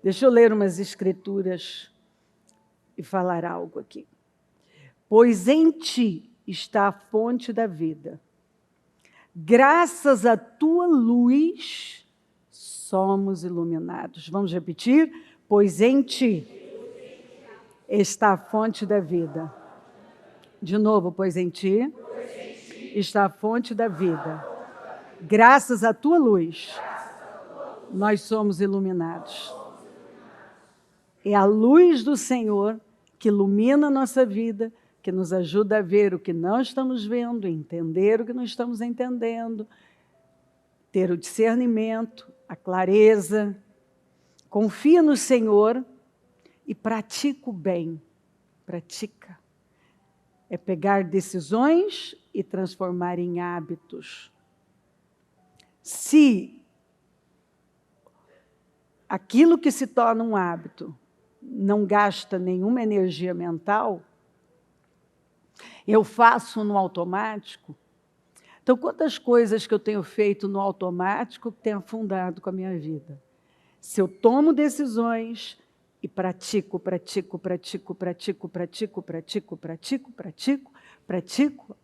Deixa eu ler umas escrituras e falar algo aqui. Pois em ti está a fonte da vida. Graças à tua luz, somos iluminados. Vamos repetir? Pois em ti está a fonte da vida. De novo, pois em ti está a fonte da vida. Graças à tua luz, nós somos iluminados. É a luz do Senhor que ilumina a nossa vida, que nos ajuda a ver o que não estamos vendo, entender o que não estamos entendendo, ter o discernimento, a clareza. Confia no Senhor e pratica o bem. Pratica. É pegar decisões e transformar em hábitos. Se aquilo que se torna um hábito não gasta nenhuma energia mental, eu faço no automático. Então, quantas coisas que eu tenho feito no automático que tem afundado com a minha vida? Se eu tomo decisões e pratico,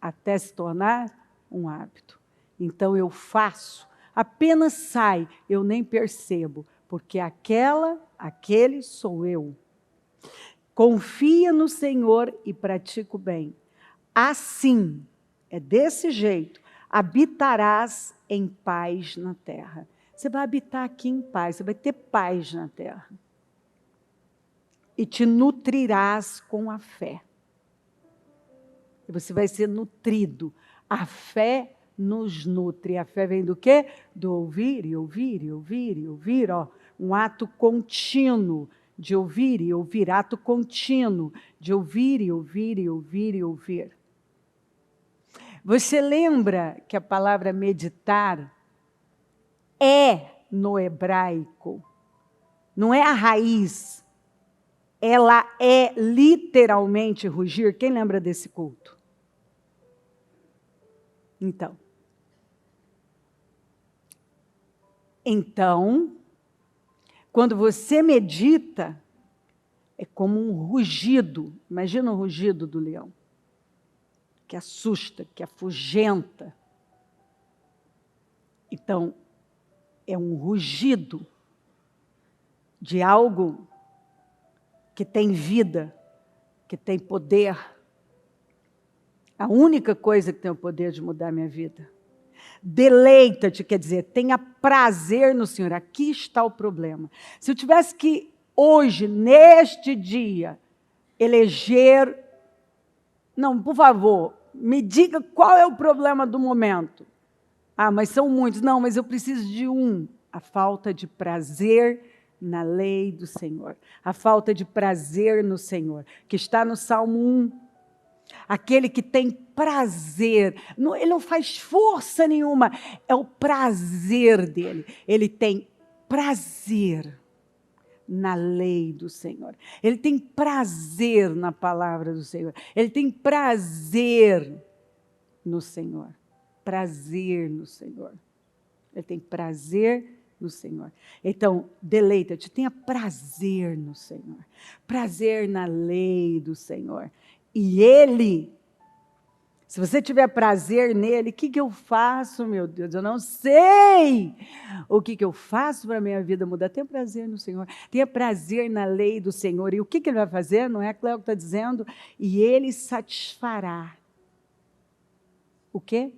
até se tornar um hábito. Então, eu faço, apenas sai, eu nem percebo, porque aquele sou eu. Confia no Senhor e pratica o bem. Assim, é desse jeito, habitarás em paz na terra. Você vai habitar aqui em paz, você vai ter paz na terra. E te nutrirás com a fé. E você vai ser nutrido. A fé nos nutre. A fé vem do quê? Do ouvir e ouvir e ouvir e ouvir. Ó, um ato contínuo de ouvir e ouvir. Ato contínuo de ouvir e ouvir e ouvir e ouvir. Você lembra que a palavra meditar é no hebraico? Não é a raiz. Ela é literalmente rugir. Quem lembra desse culto? Então, quando você medita, é como um rugido. Imagina o rugido do leão. Que assusta, que afugenta. Então, é um rugido de algo que tem vida, que tem poder. A única coisa que tem o poder de mudar a minha vida. Deleita-te, quer dizer, tenha prazer no Senhor. Aqui está o problema. Se eu tivesse que, hoje, neste dia, eleger... Não, por favor, me diga qual é o problema do momento. Ah, mas são muitos. Não, mas eu preciso de um. A falta de prazer na lei do Senhor. A falta de prazer no Senhor, que está no Salmo 1. Aquele que tem prazer, ele não faz força nenhuma, é o prazer dele. Ele tem prazer na lei do Senhor. Ele tem prazer na palavra do Senhor. Ele tem prazer no Senhor. Prazer no Senhor. Ele tem prazer no Senhor. Então, deleita-te, tenha prazer no Senhor. Prazer na lei do Senhor. E Ele, se você tiver prazer nele, o que eu faço, meu Deus? Eu não sei o que eu faço para a minha vida mudar. Tenha prazer no Senhor, tenha prazer na lei do Senhor. E o que Ele vai fazer? Não é a Cléo que está dizendo? E Ele satisfará. O quê?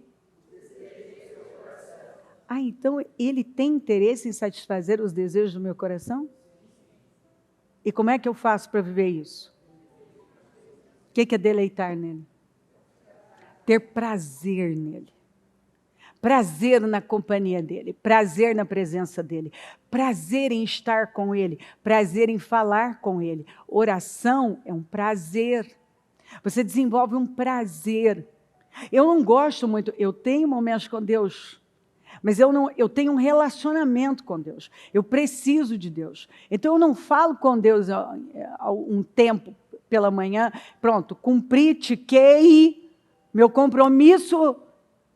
Ah, então Ele tem interesse em satisfazer os desejos do meu coração? E como é que eu faço para viver isso? O que é deleitar nele? Ter prazer nele. Prazer na companhia dele. Prazer na presença dele. Prazer em estar com ele. Prazer em falar com ele. Oração é um prazer. Você desenvolve um prazer. Eu não gosto muito, eu tenho momentos com Deus, mas eu tenho um relacionamento com Deus. Eu preciso de Deus. Então eu não falo com Deus há um tempo pela manhã, pronto, cumpri, tiquei meu compromisso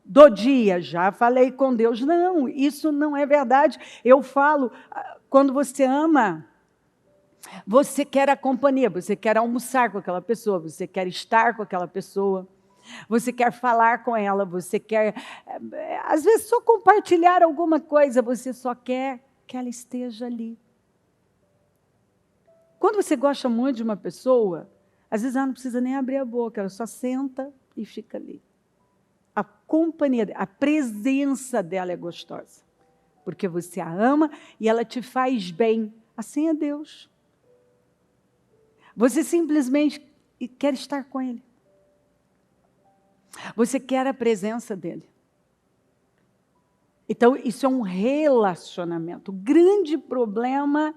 do dia, já falei com Deus. Não, isso não é verdade. Eu falo, quando você ama, Você quer a companhia, você quer almoçar com aquela pessoa, você quer estar com aquela pessoa, você quer falar com ela, você quer, às vezes, só compartilhar alguma coisa, você só quer que ela esteja ali. Quando você gosta muito de uma pessoa, às vezes ela não precisa nem abrir a boca, ela só senta e fica ali. A companhia, a presença dela é gostosa, porque você a ama e ela te faz bem. Assim é Deus. Você simplesmente quer estar com Ele. Você quer a presença dEle. Então, isso é um relacionamento. O grande problema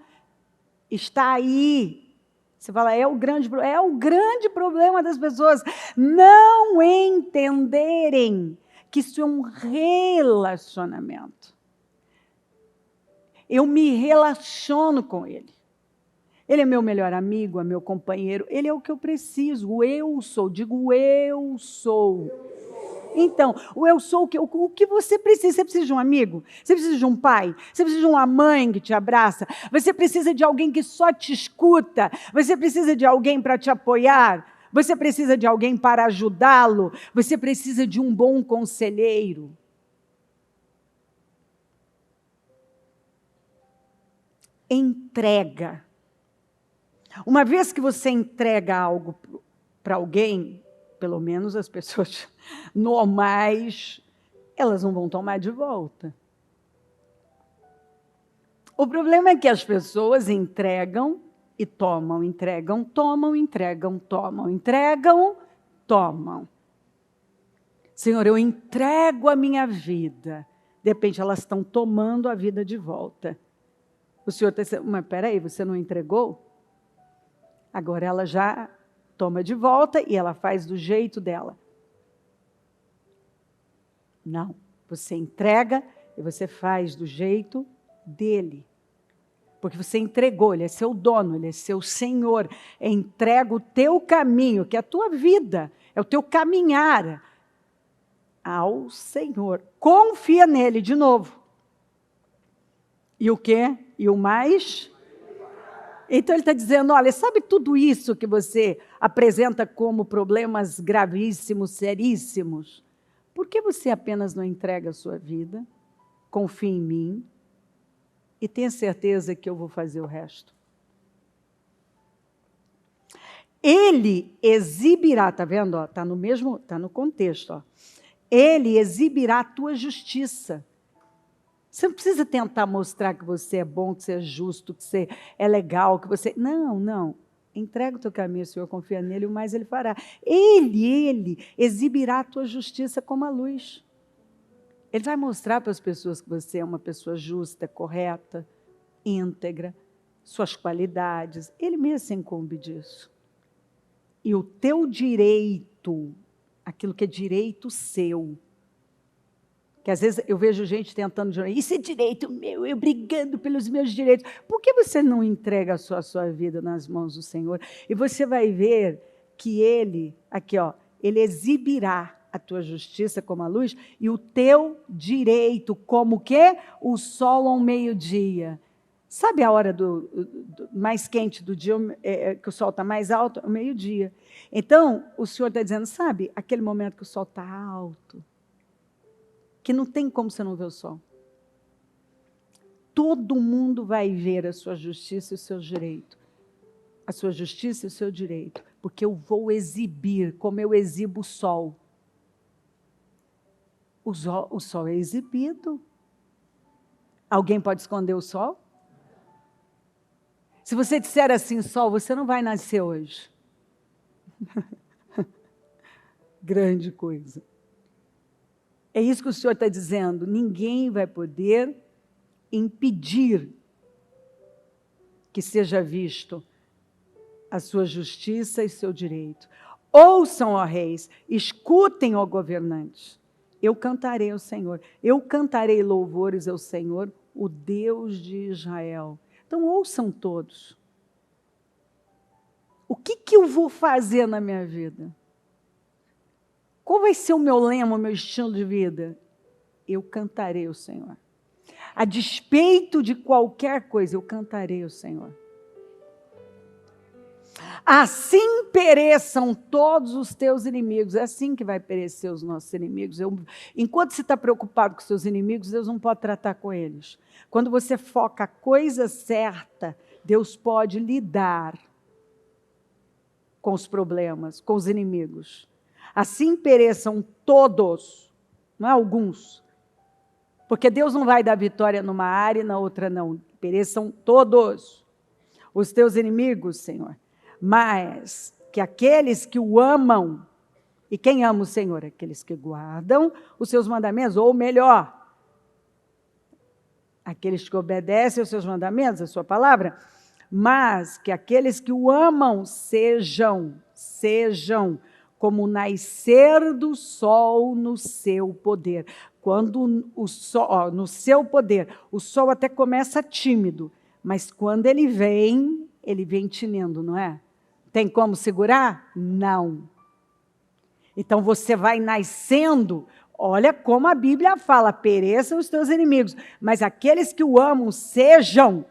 está aí. Você fala, é o grande problema das pessoas não entenderem que isso é um relacionamento. Eu me relaciono com Ele. Ele é meu melhor amigo, é meu companheiro. Ele é o que eu preciso. O eu sou. Digo, eu sou. Então, o eu sou o que você precisa. Você precisa de um amigo? Você precisa de um pai? Você precisa de uma mãe que te abraça? Você precisa de alguém que só te escuta? Você precisa de alguém para te apoiar? Você precisa de alguém para ajudá-lo? Você precisa de um bom conselheiro? Entrega. Uma vez que você entrega algo para alguém, pelo menos as pessoas normais, elas não vão tomar de volta. O problema é que as pessoas entregam e tomam, entregam, tomam, entregam, tomam, entregam, tomam. Senhor, eu entrego a minha vida. De repente elas estão tomando a vida de volta. O Senhor está dizendo, mas peraí, você não entregou? Agora ela já toma de volta e ela faz do jeito dela. Não, você entrega e você faz do jeito dele. Porque você entregou, ele é seu dono, ele é seu senhor. Entrega o teu caminho, que é a tua vida, é o teu caminhar ao Senhor. Confia nele de novo. E o quê? E o mais? Então ele está dizendo, olha, sabe tudo isso que você apresenta como problemas gravíssimos, seríssimos? Por que você apenas não entrega a sua vida? Confia em mim e tenha certeza que eu vou fazer o resto. Ele exibirá, está vendo? Está no mesmo, está no contexto. Ó. Ele exibirá a tua justiça. Você não precisa tentar mostrar que você é bom, que você é justo, que você é legal, que você... Não. Entrega o teu caminho, Senhor, confia nele, o mais ele fará. Ele exibirá a tua justiça como a luz. Ele vai mostrar para as pessoas que você é uma pessoa justa, correta, íntegra, suas qualidades. Ele mesmo se incumbe disso. E o teu direito, aquilo que é direito seu, que às vezes eu vejo gente tentando dizer, isso é direito meu, eu brigando pelos meus direitos. Por que você não entrega a sua vida nas mãos do Senhor? E você vai ver que Ele, aqui ó, Ele exibirá a tua justiça como a luz e o teu direito como o quê? O sol ao meio-dia. Sabe a hora mais quente do dia, que o sol está mais alto? É o meio-dia. Então, o Senhor está dizendo, sabe, aquele momento que o sol está alto, que não tem como você não ver o sol. Todo mundo vai ver a sua justiça e o seu direito. A sua justiça e o seu direito. Porque eu vou exibir, como eu exibo o sol. O sol é exibido. Alguém pode esconder o sol? Se você disser assim, sol, você não vai nascer hoje. Grande coisa. É isso que o Senhor está dizendo. Ninguém vai poder impedir que seja visto a sua justiça e seu direito. Ouçam, ó reis, escutem, ó governantes. Eu cantarei ao Senhor. Eu cantarei louvores ao Senhor, o Deus de Israel. Então, ouçam todos. O que eu vou fazer na minha vida? Qual vai ser o meu lema, o meu estilo de vida? Eu cantarei ao Senhor. A despeito de qualquer coisa, eu cantarei ao Senhor. Assim pereçam todos os teus inimigos. É assim que vai perecer os nossos inimigos. Enquanto você está preocupado com seus inimigos, Deus não pode tratar com eles. Quando você foca a coisa certa, Deus pode lidar com os problemas, com os inimigos. Assim pereçam todos, não é alguns. Porque Deus não vai dar vitória numa área e na outra não. Pereçam todos os teus inimigos, Senhor. Mas que aqueles que o amam, e quem ama o Senhor? Aqueles que guardam os seus mandamentos, ou melhor, aqueles que obedecem aos seus mandamentos, a sua palavra, mas que aqueles que o amam sejam como o nascer do sol no seu poder. Quando o sol, no seu poder, o sol até começa tímido, mas quando ele vem tinindo, não é? Tem como segurar? Não. Então você vai nascendo, olha como a Bíblia fala, pereçam os teus inimigos, mas aqueles que o amam sejam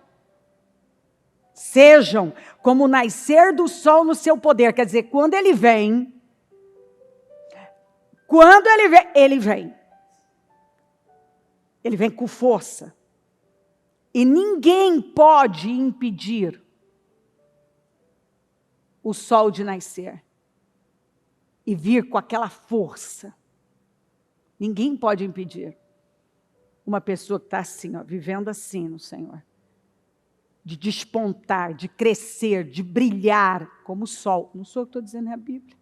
como o nascer do sol no seu poder. Quer dizer, quando ele vem, ele vem com força. E ninguém pode impedir o sol de nascer e vir com aquela força. Ninguém pode impedir uma pessoa que está assim, ó, vivendo assim no Senhor. De despontar, de crescer, de brilhar como o sol. Não sou eu que estou dizendo, é a Bíblia.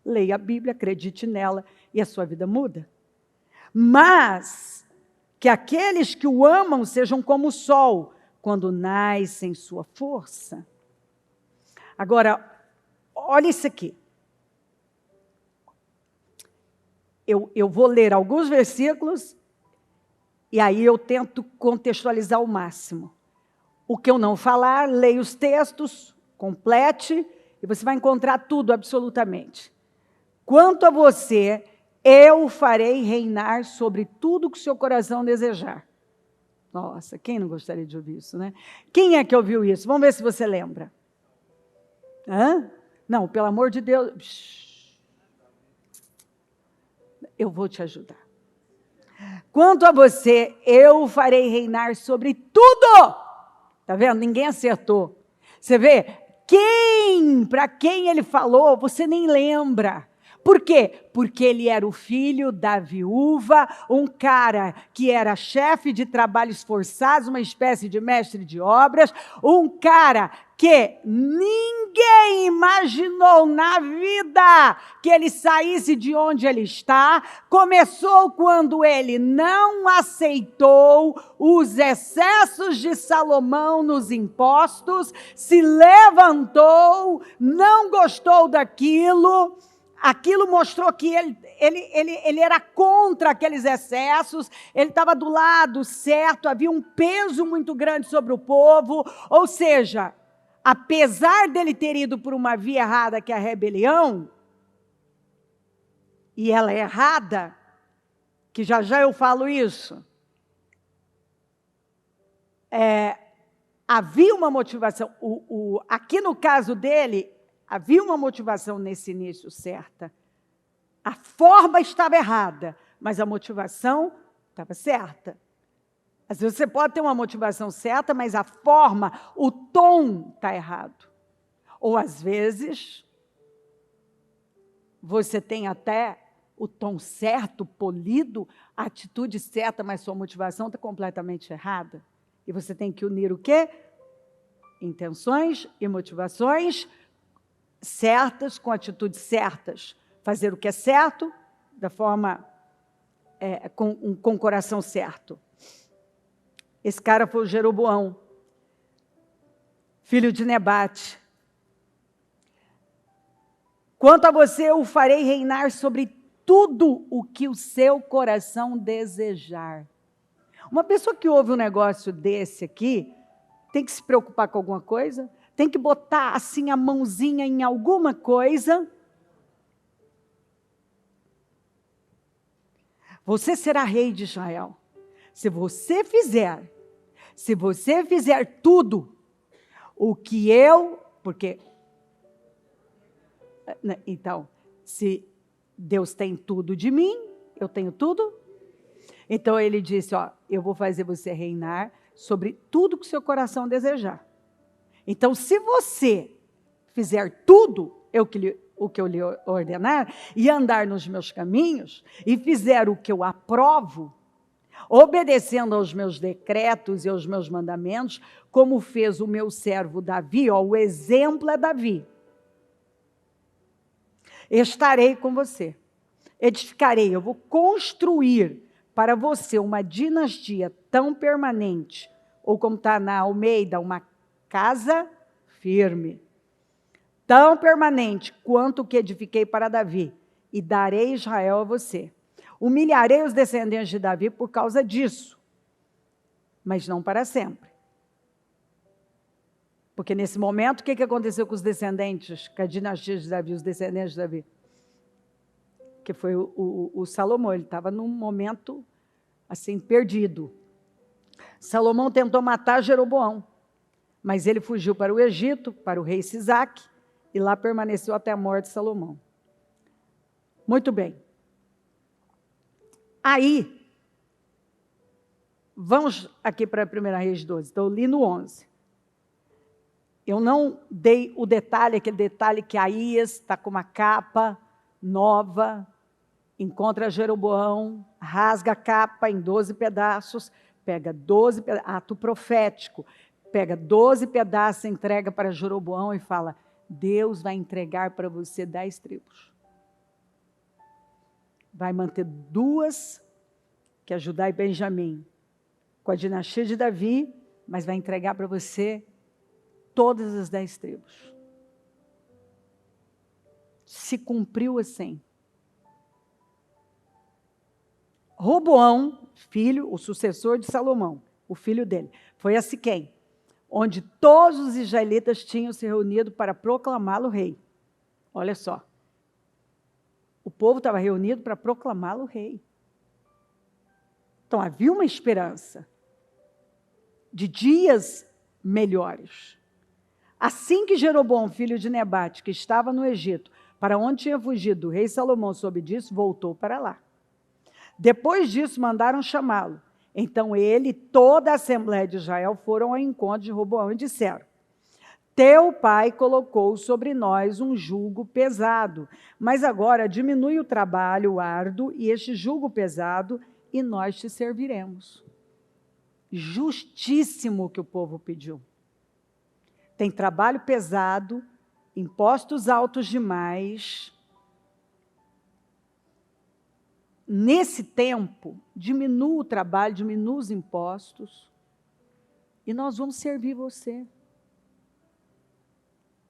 Leia a Bíblia, acredite nela e a sua vida muda. Mas que aqueles que o amam sejam como o sol, quando nasce em sua força. Agora, olha isso aqui. Eu vou ler alguns versículos e aí eu tento contextualizar ao máximo. O que eu não falar, leia os textos, complete, e você vai encontrar tudo absolutamente. Quanto a você, eu farei reinar sobre tudo que o seu coração desejar. Nossa, quem não gostaria de ouvir isso, né? Quem é que ouviu isso? Vamos ver se você lembra. Hã? Não, pelo amor de Deus. Eu vou te ajudar. Quanto a você, eu farei reinar sobre tudo. Está vendo? Ninguém acertou. Você vê? Para quem ele falou, você nem lembra. Por quê? Porque ele era o filho da viúva, um cara que era chefe de trabalhos forçados, uma espécie de mestre de obras, um cara que ninguém imaginou na vida que ele saísse de onde ele está. Começou quando ele não aceitou os excessos de Salomão nos impostos, se levantou, não gostou daquilo. Aquilo mostrou que ele era contra aqueles excessos, ele estava do lado certo, havia um peso muito grande sobre o povo, ou seja, apesar dele ter ido por uma via errada, que é a rebelião, e ela é errada, que já eu falo isso, havia uma motivação, aqui no caso dele, havia uma motivação nesse início certa. A forma estava errada, mas a motivação estava certa. Às vezes você pode ter uma motivação certa, mas a forma, o tom está errado. Ou às vezes, você tem até o tom certo, polido, a atitude certa, mas sua motivação está completamente errada. E você tem que unir o quê? Intenções e motivações certas, com atitudes certas. Fazer o que é certo, da forma, com o coração certo. Esse cara foi o Jeroboão, filho de Nebate. Quanto a você, eu farei reinar sobre tudo o que o seu coração desejar. Uma pessoa que ouve um negócio desse aqui, tem que se preocupar com alguma coisa? Tem que botar assim a mãozinha em alguma coisa. Você será rei de Israel. Se você fizer tudo o que porque Então, se Deus tem tudo de mim, eu tenho tudo. Então ele disse, ó, eu vou fazer você reinar sobre tudo que o seu coração desejar. Então, se você fizer tudo o que eu lhe ordenar, e andar nos meus caminhos, e fizer o que eu aprovo, obedecendo aos meus decretos e aos meus mandamentos, como fez o meu servo Davi, ó, o exemplo é Davi. Estarei com você, edificarei, eu vou construir para você uma dinastia tão permanente, ou como está na Almeida, uma casa firme, tão permanente quanto o que edifiquei para Davi, e darei Israel a você. Humilharei os descendentes de Davi por causa disso, mas não para sempre. Porque nesse momento, o que aconteceu com os descendentes, com a dinastia de Davi, os descendentes de Davi? Que foi o Salomão, ele estava num momento assim, perdido. Salomão tentou matar Jeroboão, mas ele fugiu para o Egito, para o rei Sisaque, e lá permaneceu até a morte de Salomão. Muito bem. Aí, vamos aqui para a 1 Reis 12. Então, eu li no 11. Eu não dei o detalhe, aquele detalhe que Aías está com uma capa nova, encontra Jeroboão, rasga a capa em 12 pedaços, pega 12 pedaços, ato profético, pega 12 pedaços, entrega para Jeroboão e fala, Deus vai entregar para você 10 tribos. Vai manter 2, que é Judá e Benjamim, com a dinastia de Davi, mas vai entregar para você todas as 10 tribos. Se cumpriu assim. Roboão, filho, o sucessor de Salomão, o filho dele, foi a Siquém, onde todos os israelitas tinham se reunido para proclamá-lo rei. Olha só. O povo estava reunido para proclamá-lo rei. Então, havia uma esperança de dias melhores. Assim que Jeroboão, filho de Nebate, que estava no Egito, para onde tinha fugido o rei Salomão, soube disso, voltou para lá. Depois disso, mandaram chamá-lo. Então, ele e toda a Assembleia de Israel foram ao encontro de Roboão e disseram, teu pai colocou sobre nós um jugo pesado, mas agora diminui o trabalho árduo e este jugo pesado, e nós te serviremos. Justíssimo o que o povo pediu. Tem trabalho pesado, impostos altos demais. Nesse tempo, diminua o trabalho, diminua os impostos, e nós vamos servir você.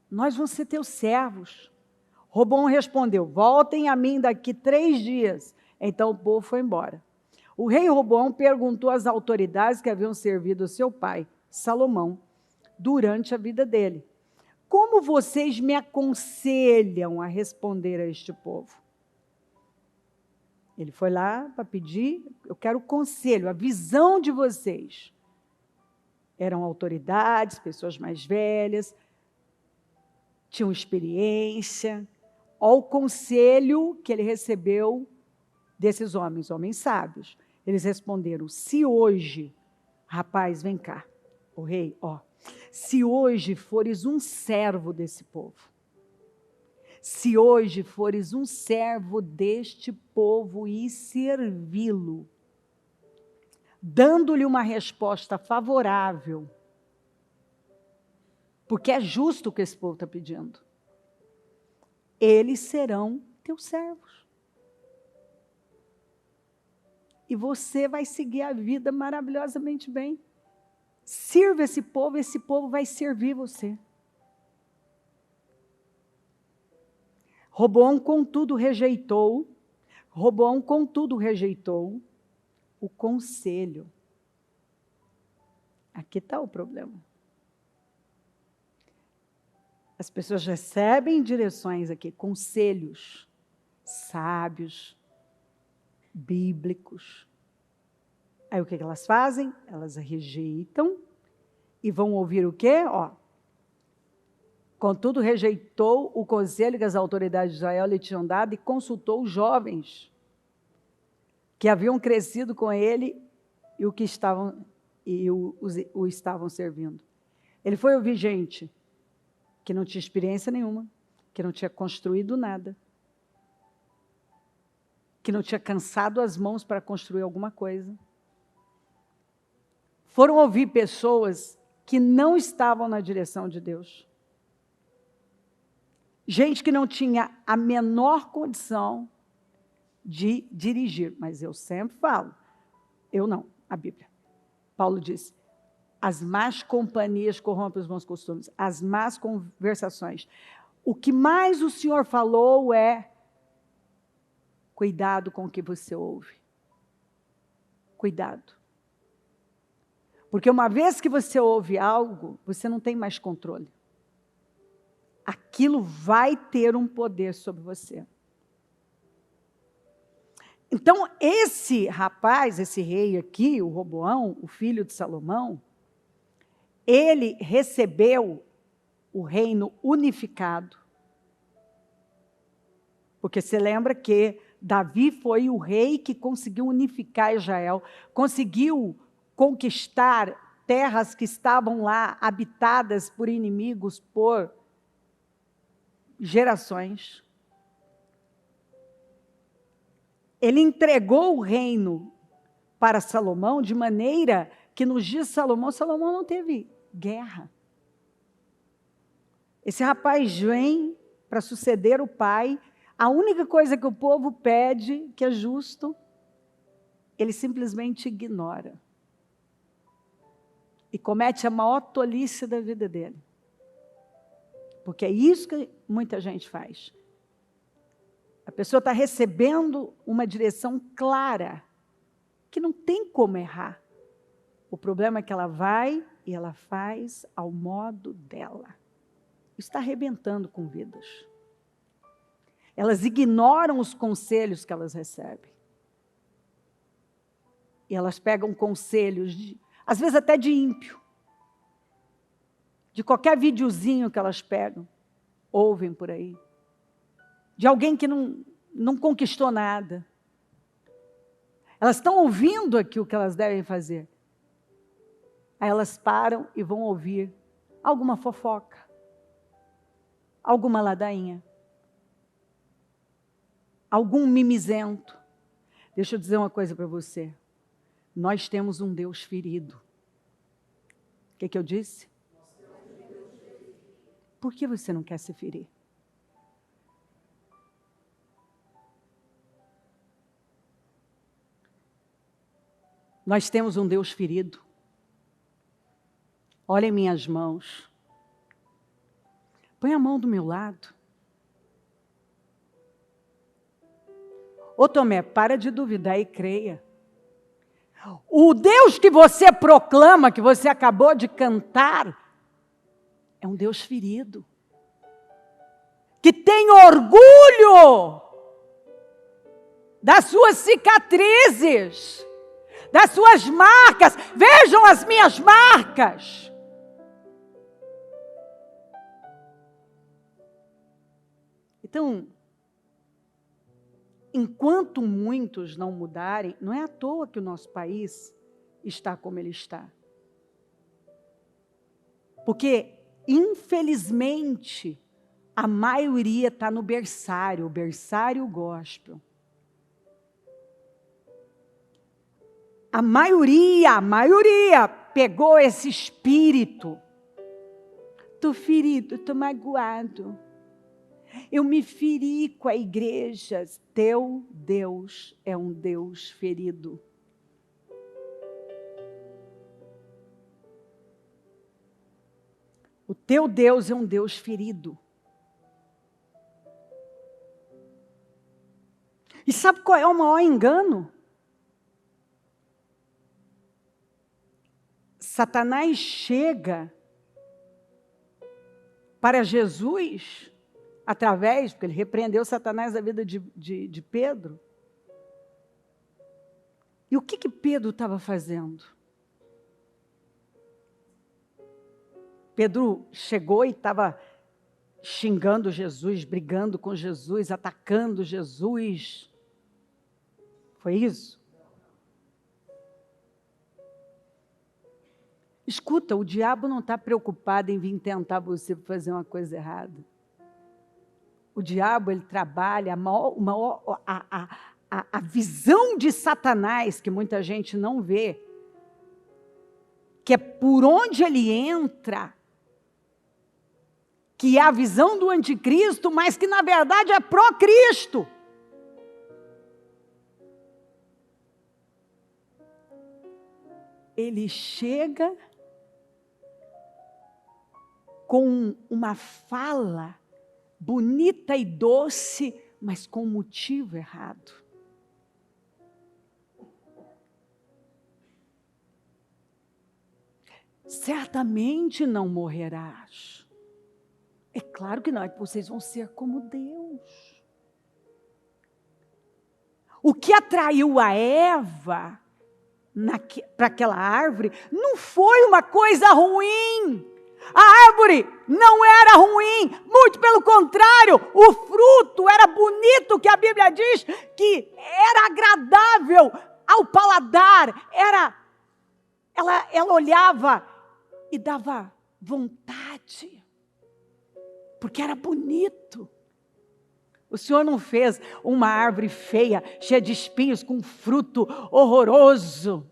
Nós vamos ser teus servos. Roboão respondeu, voltem a mim daqui 3 dias. Então o povo foi embora. O rei Roboão perguntou às autoridades que haviam servido seu pai, Salomão, durante a vida dele, como vocês me aconselham a responder a este povo? Ele foi lá para pedir, eu quero o conselho, a visão de vocês. Eram autoridades, pessoas mais velhas, tinham experiência. Olha o conselho que ele recebeu desses homens sábios. Eles responderam, se hoje, rapaz, vem cá, o rei, ó, se hoje fores um servo desse povo, se hoje fores um servo deste povo e servi-lo, dando-lhe uma resposta favorável, porque é justo o que esse povo está pedindo, eles serão teus servos. E você vai seguir a vida maravilhosamente bem. Sirva esse povo vai servir você. Roboão, contudo, rejeitou o conselho. Aqui está o problema. As pessoas recebem direções aqui, conselhos sábios, bíblicos. Aí o que elas fazem? Elas rejeitam e vão ouvir o quê? Ó, Contudo, rejeitou o conselho que as autoridades de Israel lhe tinham dado e consultou os jovens que haviam crescido com ele e o estavam servindo. Ele foi ouvir gente que não tinha experiência nenhuma, que não tinha construído nada, que não tinha cansado as mãos para construir alguma coisa. Foram ouvir pessoas que não estavam na direção de Deus. Gente que não tinha a menor condição de dirigir. Mas eu sempre falo, eu não, a Bíblia. Paulo disse, as más companhias corrompem os bons costumes, as más conversações. O que mais o Senhor falou é, cuidado com o que você ouve. Cuidado. Porque uma vez que você ouve algo, você não tem mais controle. Aquilo vai ter um poder sobre você. Então, esse rapaz, esse rei aqui, o Roboão, o filho de Salomão, ele recebeu o reino unificado. Porque você lembra que Davi foi o rei que conseguiu unificar Israel, conseguiu conquistar terras que estavam lá habitadas por inimigos por gerações. Ele entregou o reino para Salomão de maneira que nos dias de Salomão não teve guerra. Esse rapaz vem para suceder o pai. A única coisa que o povo pede, que é justo, ele simplesmente ignora. E comete a maior tolice da vida dele. Porque é isso que muita gente faz. A pessoa está recebendo uma direção clara, que não tem como errar. O problema é que ela vai e ela faz ao modo dela. Está arrebentando com vidas. Elas ignoram os conselhos que elas recebem. E elas pegam conselhos, às vezes até de ímpio. De qualquer videozinho que elas pegam, ouvem por aí. De alguém que não conquistou nada. Elas estão ouvindo aqui o que elas devem fazer. Aí elas param e vão ouvir alguma fofoca, alguma ladainha, algum mimizento. Deixa eu dizer uma coisa para você. Nós temos um Deus ferido. O que eu disse? Por que você não quer se ferir? Nós temos um Deus ferido. Olha em minhas mãos. Põe a mão do meu lado. Ô Tomé, para de duvidar e creia. O Deus que você proclama, que você acabou de cantar, é um Deus ferido. Que tem orgulho das suas cicatrizes, das suas marcas. Vejam as minhas marcas. Então, enquanto muitos não mudarem, não é à toa que o nosso país está como ele está. Porque, infelizmente, a maioria está no berçário, o berçário gospel. A maioria pegou esse espírito. Estou ferido, estou magoado. Eu me feri com a igreja. Teu Deus é um Deus ferido. O teu Deus é um Deus ferido. E sabe qual é o maior engano? Satanás chega para Jesus através, porque ele repreendeu Satanás da vida de Pedro. E o que Pedro estava fazendo? Pedro chegou e estava xingando Jesus, brigando com Jesus, atacando Jesus. Foi isso? Escuta, o diabo não está preocupado em vir tentar você para fazer uma coisa errada. O diabo, ele trabalha, a visão de Satanás, que muita gente não vê, que é por onde ele entra, que é a visão do anticristo, mas que na verdade é pró-Cristo. Ele chega com uma fala bonita e doce, mas com motivo errado. Certamente não morrerás. É claro que não, vocês vão ser como Deus. O que atraiu a Eva para aquela árvore não foi uma coisa ruim. A árvore não era ruim, muito pelo contrário, o fruto era bonito, que a Bíblia diz que era agradável ao paladar, ela olhava e dava vontade, porque era bonito. O Senhor não fez uma árvore feia, cheia de espinhos, com fruto horroroso,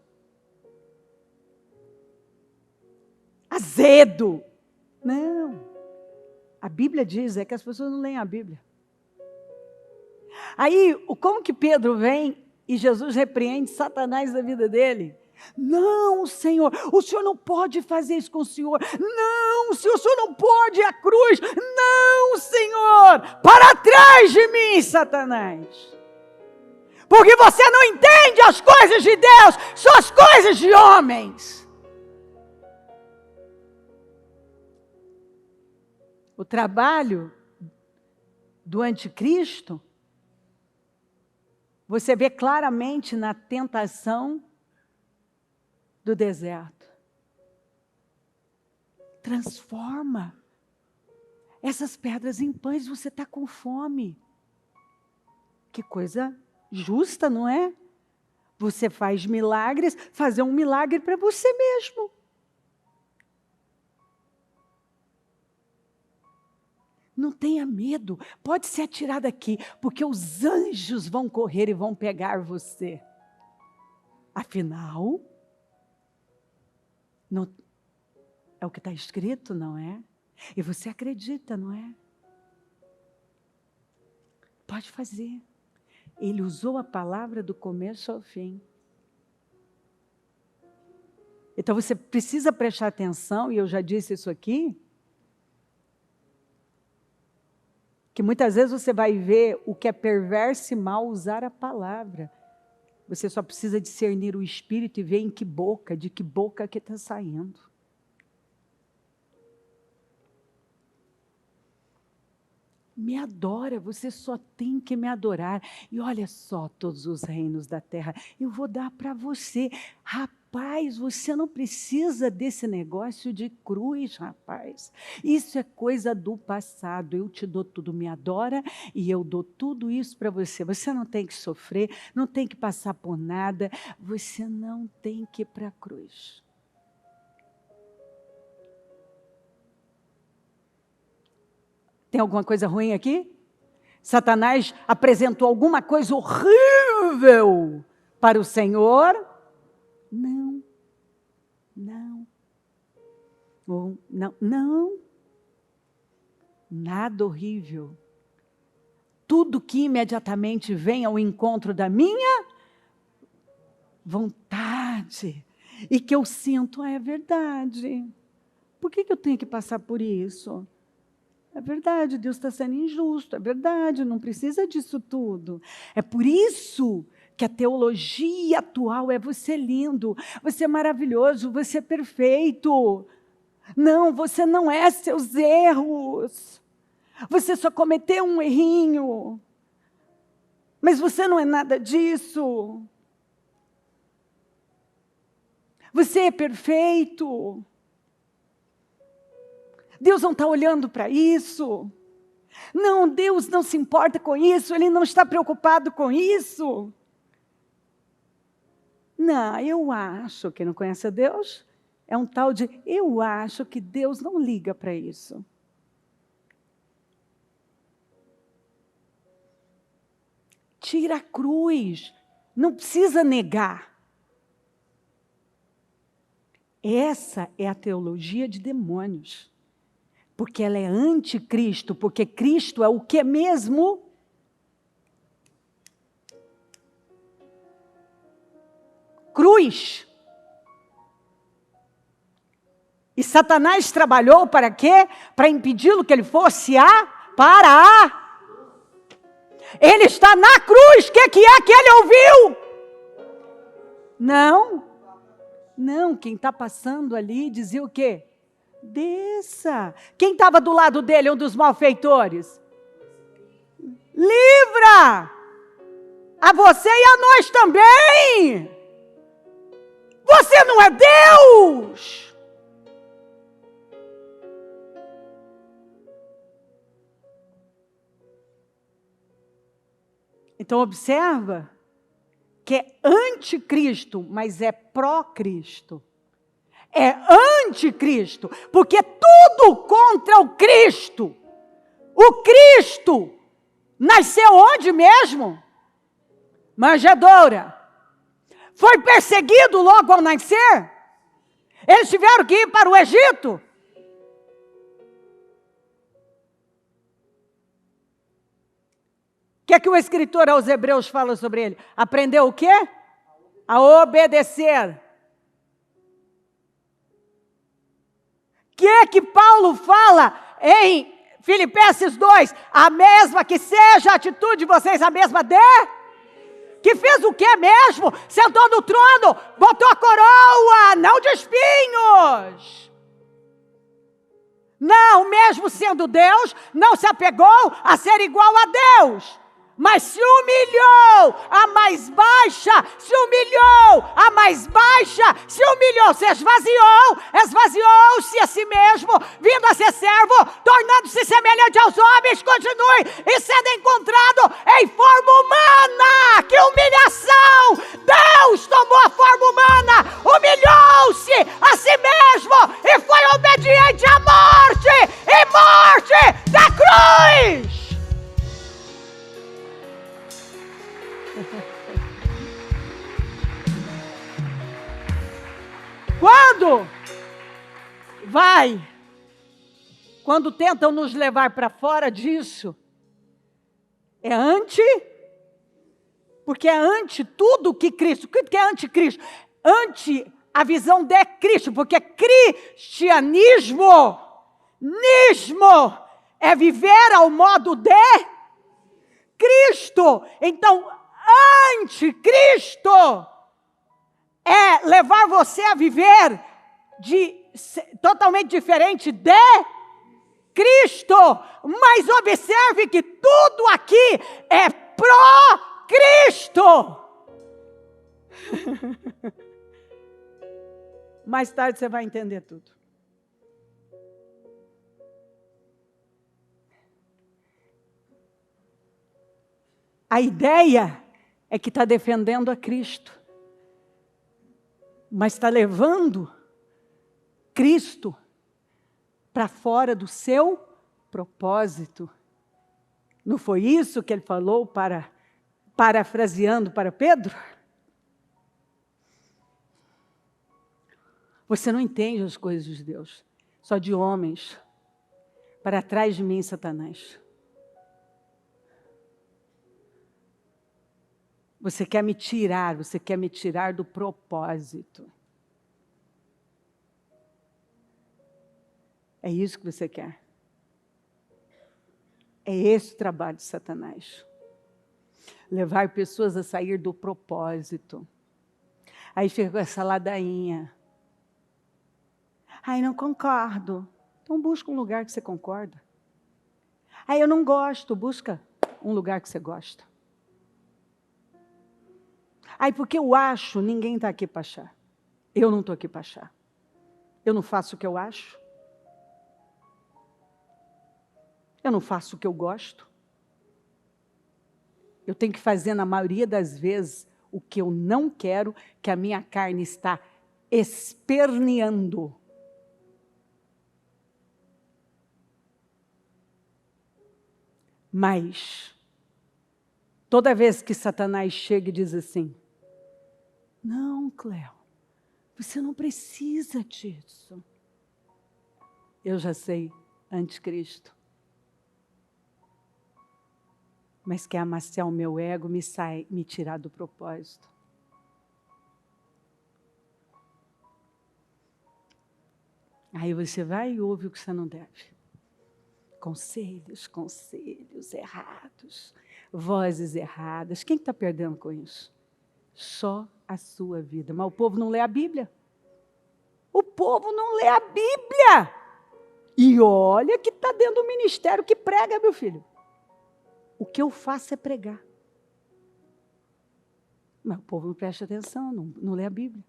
azedo. Não. A Bíblia diz que as pessoas não leem a Bíblia. Aí, como que Pedro vem e Jesus repreende Satanás da vida dele? Não, Senhor, o Senhor não pode fazer isso com o Senhor. Não, Senhor, o Senhor não pode ir à cruz. Não, Senhor, para trás de mim, Satanás. Porque você não entende as coisas de Deus, são as coisas de homens. O trabalho do anticristo, você vê claramente na tentação do deserto. Transforma essas pedras em pães, você está com fome. Que coisa justa, não é? Você faz milagres, fazer um milagre para você mesmo. Não tenha medo, pode se atirar daqui, porque os anjos vão correr e vão pegar você. Afinal, não, é o que está escrito, não é? E você acredita, não é? Pode fazer. Ele usou a palavra do começo ao fim. Então você precisa prestar atenção, e eu já disse isso aqui, que muitas vezes você vai ver o que é perverso e mal usar a palavra. Você só precisa discernir o espírito e ver em que boca, de que boca que está saindo. Me adora, você só tem que me adorar. E olha só todos os reinos da terra, eu vou dar para você. Rapaz, você não precisa desse negócio de cruz, rapaz. Isso é coisa do passado. Eu te dou tudo, me adora, e eu dou tudo isso para você. Você não tem que sofrer, não tem que passar por nada. Você não tem que ir para a cruz. Tem alguma coisa ruim aqui? Satanás apresentou alguma coisa horrível para o Senhor? Não. Não. Não. Não. Nada horrível. Tudo que imediatamente vem ao encontro da minha vontade e que eu sinto é verdade. Por que eu tenho que passar por isso? É verdade, Deus está sendo injusto, é verdade, não precisa disso tudo. É por isso que a teologia atual é você lindo, você é maravilhoso, você é perfeito. Não, você não é seus erros. Você só cometeu um errinho. Mas você não é nada disso. Você é perfeito. Deus não está olhando para isso. Não, Deus não se importa com isso, Ele não está preocupado com isso. Não, eu acho, quem não conhece a Deus, é um tal de, eu acho que Deus não liga para isso. Tira a cruz, não precisa negar. Essa é a teologia de demônios. Porque ela é anticristo, porque Cristo é o que mesmo? Cruz. E Satanás trabalhou para quê? Para impedi-lo que ele fosse Ele está na cruz, o que é que ele ouviu? Não, quem está passando ali dizia o quê? Desça. Quem estava do lado dele, um dos malfeitores? Livra! A você e a nós também! Você não é Deus! Então observa que é anticristo, mas é pró-Cristo. É anticristo, porque tudo contra o Cristo. O Cristo nasceu onde mesmo? Manjedoura. Foi perseguido logo ao nascer? Eles tiveram que ir para o Egito? O que é que o escritor aos Hebreus fala sobre ele? Aprendeu o quê? A obedecer. O que é que Paulo fala em Filipenses 2? A mesma que seja a atitude de vocês, a mesma que fez o que mesmo? Sentou no trono, botou a coroa, não de espinhos. Não, mesmo sendo Deus, não se apegou a ser igual a Deus. Mas se humilhou a mais baixa, se humilhou, se esvaziou-se a si mesmo, vindo a ser servo, tornando-se semelhante aos homens, continue, e sendo encontrado em forma humana. Que humilhação! Deus tomou a forma humana, humilhou-se a si mesmo, e foi obediente à morte, e morte da cruz! Quando tentam nos levar para fora disso, porque é anti tudo que Cristo. O que é anticristo? Anti a visão de Cristo, porque cristianismo é viver ao modo de Cristo. Então, anticristo é levar você a viver totalmente diferente de Cristo. Mas observe que tudo aqui é pró-Cristo. Mais tarde você vai entender tudo. A ideia é que está defendendo a Cristo, mas está levando Cristo para fora do seu propósito. Não foi isso que ele falou parafraseando para Pedro? Você não entende as coisas de Deus, só de homens. Para trás de mim, Satanás. Você quer me tirar do propósito. É isso que você quer. É esse o trabalho de Satanás. Levar pessoas a sair do propósito. Aí fica com essa ladainha. Ai, não concordo. Então busca um lugar que você concorda. Ai, eu não gosto. Busca um lugar que você gosta. Ai, porque eu acho, ninguém está aqui para achar. Eu não estou aqui para achar. Eu não faço o que eu acho. Eu não faço o que eu gosto. Eu tenho que fazer, na maioria das vezes, o que eu não quero, que a minha carne está esperneando. Mas, toda vez que Satanás chega e diz assim, não, Cléo, você não precisa disso. Eu já sei, anticristo. Mas quer amaciar o meu ego, me tirar do propósito. Aí você vai e ouve o que você não deve. Conselhos errados, vozes erradas. Quem está perdendo com isso? Só a sua vida. Mas o povo não lê a Bíblia. O povo não lê a Bíblia. E olha que está dentro do ministério que prega, meu filho. O que eu faço é pregar. Mas o povo não presta atenção, não lê a Bíblia.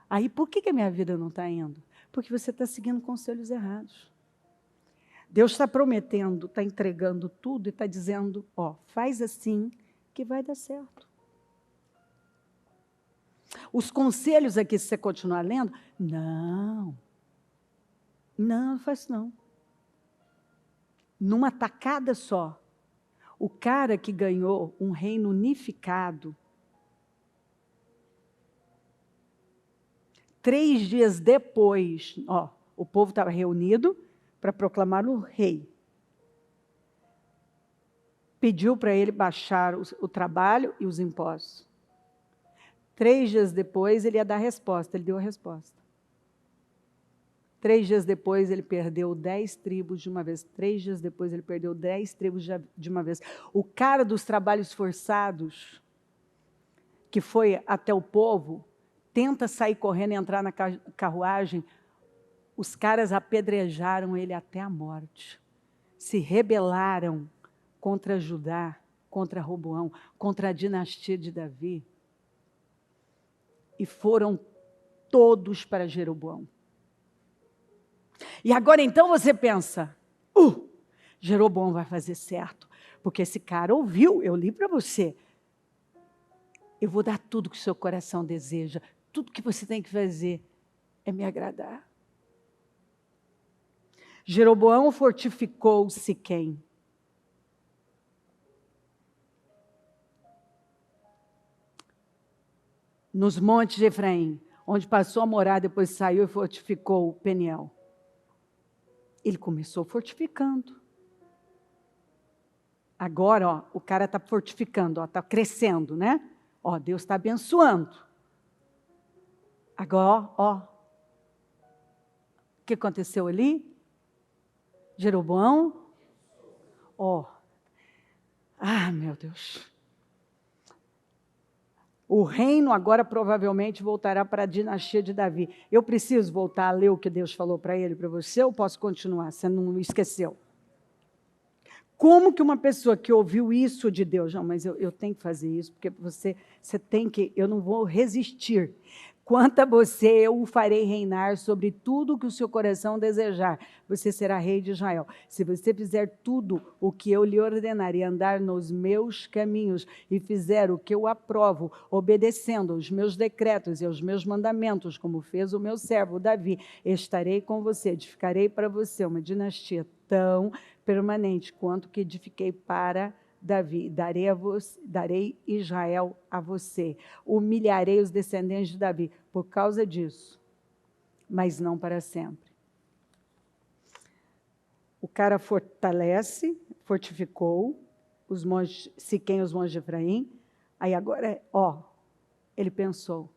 Aí por que a minha vida não está indo? Porque você está seguindo conselhos errados. Deus está prometendo, está entregando tudo e está dizendo, ó, faz assim que vai dar certo. Os conselhos aqui, se você continuar lendo, não faz não. Numa tacada só, o cara que ganhou um reino unificado, 3 dias depois, ó, o povo estava reunido para proclamar o rei. Pediu para ele baixar o trabalho e os impostos. 3 dias depois, ele ia dar a resposta. Ele deu a resposta. 3 dias depois, ele perdeu 10 tribos de uma vez. 3 dias depois, ele perdeu 10 tribos de uma vez. O cara dos trabalhos forçados, que foi até o povo, tenta sair correndo e entrar na carruagem. Os caras apedrejaram ele até a morte. Se rebelaram contra Judá, contra Roboão, contra a dinastia de Davi. E foram todos para Jeroboão. E agora então você pensa, Jeroboão vai fazer certo, porque esse cara ouviu, eu li para você. Eu vou dar tudo que o seu coração deseja, tudo que você tem que fazer é me agradar. Jeroboão fortificou Siquém. Nos montes de Efraim, onde passou a morar, depois saiu e fortificou Peniel. Ele começou fortificando. Agora, ó, o cara está fortificando, está crescendo, né? Ó, Deus está abençoando. Agora, ó, o que aconteceu ali? Jeroboão, ó, meu Deus. O reino agora provavelmente voltará para a dinastia de Davi. Eu preciso voltar a ler o que Deus falou para ele, para você, ou posso continuar? Você não esqueceu? Como que uma pessoa que ouviu isso de Deus, não, mas eu tenho que fazer isso, porque você tem que, eu não vou resistir. Quanto a você, eu o farei reinar sobre tudo que o seu coração desejar. Você será rei de Israel. Se você fizer tudo o que eu lhe ordenar e andar nos meus caminhos e fizer o que eu aprovo, obedecendo aos meus decretos e aos meus mandamentos, como fez o meu servo Davi, estarei com você, edificarei para você uma dinastia tão permanente quanto que edifiquei para Davi, darei Israel a você, humilharei os descendentes de Davi por causa disso, mas não para sempre. O cara fortificou os montes, Siquém, os montes de Efraim, aí agora, ele pensou,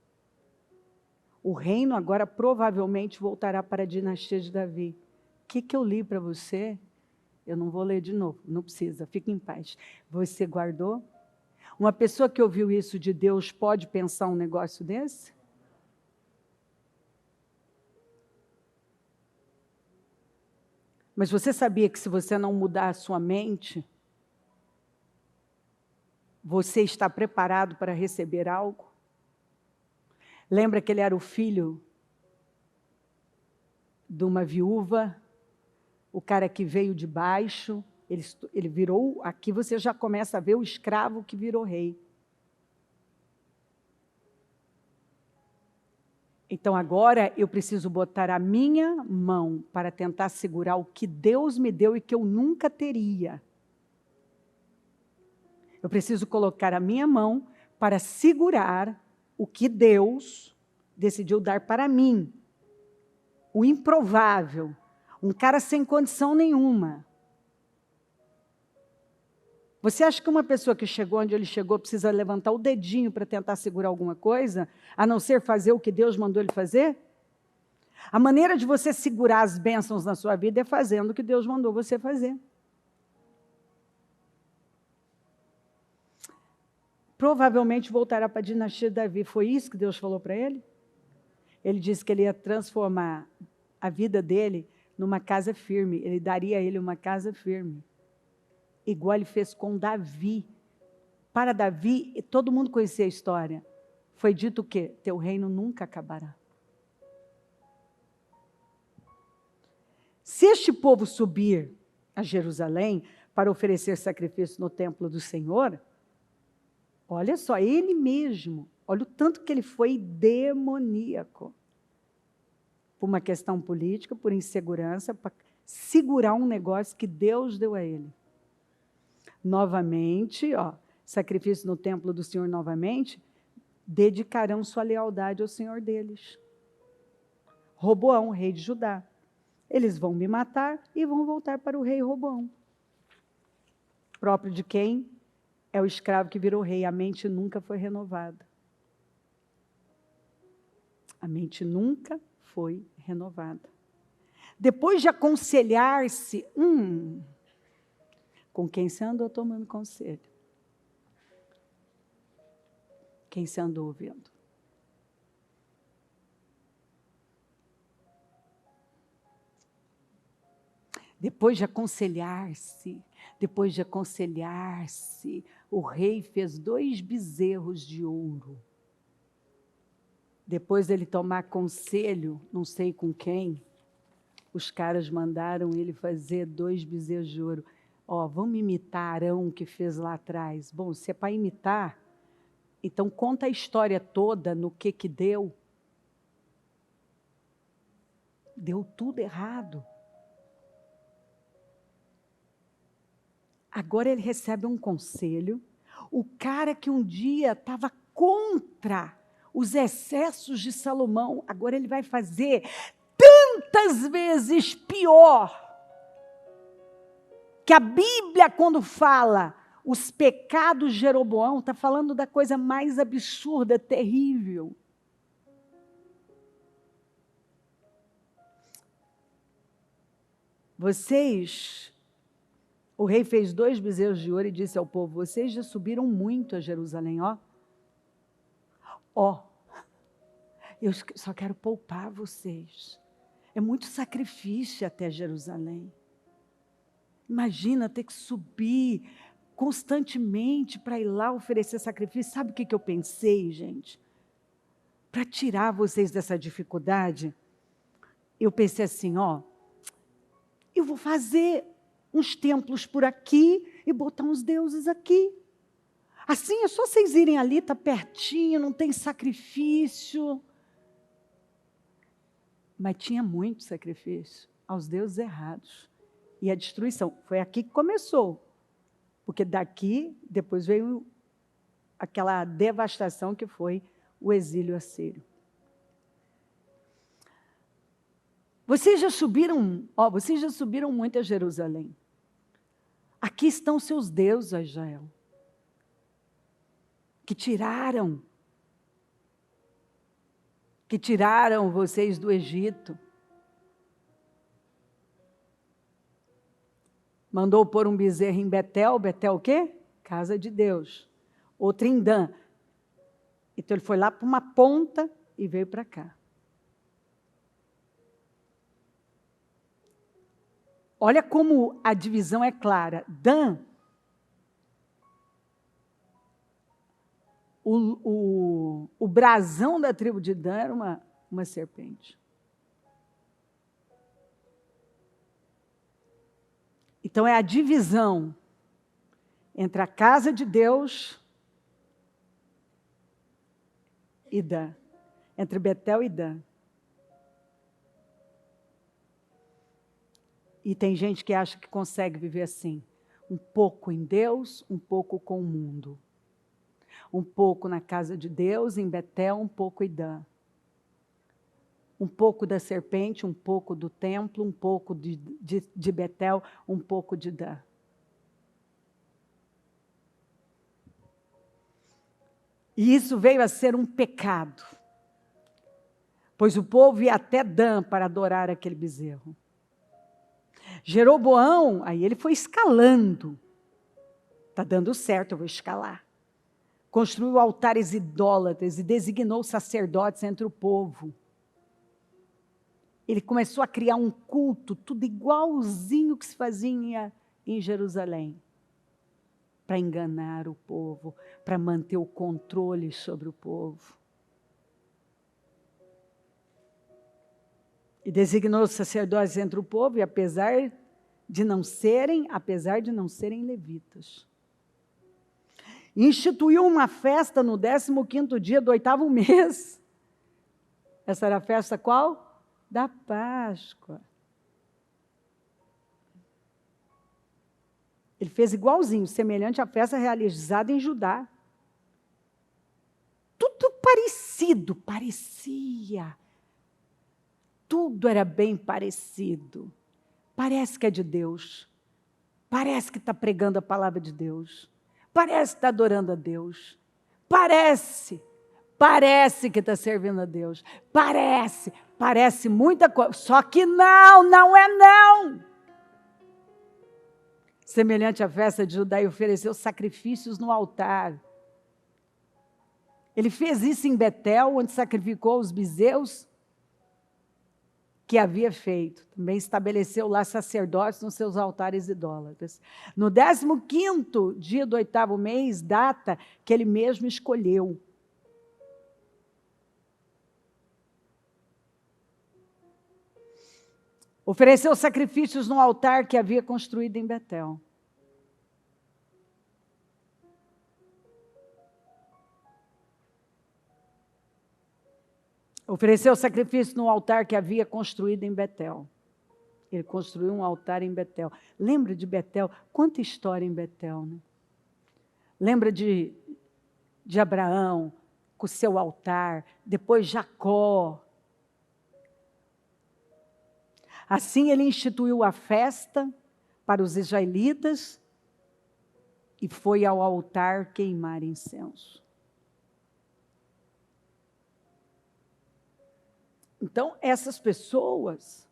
o reino agora provavelmente voltará para a dinastia de Davi. O que eu li para você? Eu não vou ler de novo, não precisa, fique em paz. Você guardou? Uma pessoa que ouviu isso de Deus pode pensar um negócio desse? Mas você sabia que se você não mudar a sua mente, você está preparado para receber algo? Lembra que ele era o filho de uma viúva o cara que veio de baixo, ele virou, aqui você já começa a ver o escravo que virou rei. Então agora eu preciso botar a minha mão para tentar segurar o que Deus me deu e que eu nunca teria. Eu preciso colocar a minha mão para segurar o que Deus decidiu dar para mim. O improvável, um cara sem condição nenhuma. Você acha que uma pessoa que chegou onde ele chegou precisa levantar o dedinho para tentar segurar alguma coisa, a não ser fazer o que Deus mandou ele fazer? A maneira de você segurar as bênçãos na sua vida é fazendo o que Deus mandou você fazer. Provavelmente voltará para a dinastia de Davi. Foi isso que Deus falou para ele? Ele disse que ele ia transformar a vida dele numa casa firme. Ele daria a ele uma casa firme. Igual ele fez com Davi. Para Davi, todo mundo conhecia a história. Foi dito o quê? Teu reino nunca acabará. Se este povo subir a Jerusalém para oferecer sacrifício no templo do Senhor, olha só, ele mesmo, olha o tanto que ele foi demoníaco. Por uma questão política, por insegurança, para segurar um negócio que Deus deu a ele. Novamente, sacrifício no templo do Senhor novamente, dedicarão sua lealdade ao Senhor deles. Roboão, rei de Judá. Eles vão me matar e vão voltar para o rei Roboão. Próprio de quem? É o escravo que virou rei. A mente nunca foi renovada. A mente nunca foi renovada. Depois de aconselhar-se, com quem você andou tomando conselho? Quem você andou ouvindo? Depois de aconselhar-se, o rei fez 2 bezerros de ouro. Depois dele tomar conselho, não sei com quem, os caras mandaram ele fazer 2 bezerros de ouro. Vamos imitar Arão que fez lá atrás. Bom, se é para imitar, então conta a história toda no que deu. Deu tudo errado. Agora ele recebe um conselho. O cara que um dia estava contra os excessos de Salomão, agora ele vai fazer tantas vezes pior. Que a Bíblia, quando fala os pecados de Jeroboão, está falando da coisa mais absurda, terrível. O rei fez 2 bezerros de ouro e disse ao povo, vocês já subiram muito a Jerusalém, eu só quero poupar vocês. É muito sacrifício até Jerusalém. Imagina ter que subir constantemente para ir lá oferecer sacrifício. Sabe o que eu pensei, gente? Para tirar vocês dessa dificuldade, eu pensei assim, eu vou fazer uns templos por aqui e botar uns deuses aqui. Assim é só vocês irem ali, está pertinho, não tem sacrifício. Mas tinha muito sacrifício aos deuses errados. E a destruição, foi aqui que começou. Porque daqui, depois veio aquela devastação que foi o exílio assírio. Vocês já subiram muito a Jerusalém. Aqui estão seus deuses, Israel, que tiraram vocês do Egito. Mandou pôr um bezerro em Betel. Betel o quê? Casa de Deus. Outro em Dan. Então ele foi lá para uma ponta e veio para cá. Olha como a divisão é clara. Dan, o brasão da tribo de Dan era uma serpente. Então é a divisão entre a casa de Deus e Dan, entre Betel e Dan. E tem gente que acha que consegue viver assim, um pouco em Deus, um pouco com o mundo. Um pouco na casa de Deus, em Betel, um pouco em Dan. Um pouco da serpente, um pouco do templo, um pouco de Betel, um pouco de Dan. E isso veio a ser um pecado, pois o povo ia até Dan para adorar aquele bezerro. Jeroboão, aí ele foi escalando. Está dando certo, eu vou escalar. Construiu altares idólatras e designou sacerdotes entre o povo. Ele começou a criar um culto, tudo igualzinho que se fazia em Jerusalém, para enganar o povo, para manter o controle sobre o povo. E designou sacerdotes entre o povo, e apesar de não serem levitas. Instituiu uma festa no 15º dia do 8º mês. Essa era a festa qual? Da Páscoa. Ele fez igualzinho, semelhante à festa realizada em Judá. Tudo parecido, parecia. Tudo era bem parecido. Parece que é de Deus. Parece que está pregando a palavra de Deus. Parece que está adorando a Deus. Parece que está servindo a Deus. Parece muita coisa. Só que não é não. Semelhante à festa de Judá, e ofereceu sacrifícios no altar. Ele fez isso em Betel, onde sacrificou os bezerros que havia feito. Também estabeleceu lá sacerdotes nos seus altares idólatras. No 15º dia do 8º mês, data que ele mesmo escolheu. Ofereceu sacrifícios no altar que havia construído em Betel. Ofereceu sacrifício no altar que havia construído em Betel. Ele construiu um altar em Betel. Lembra de Betel? Quanta história em Betel, né? Lembra de Abraão com o seu altar, depois Jacó. Assim ele instituiu a festa para os israelitas e foi ao altar queimar incenso. Então, essas pessoas,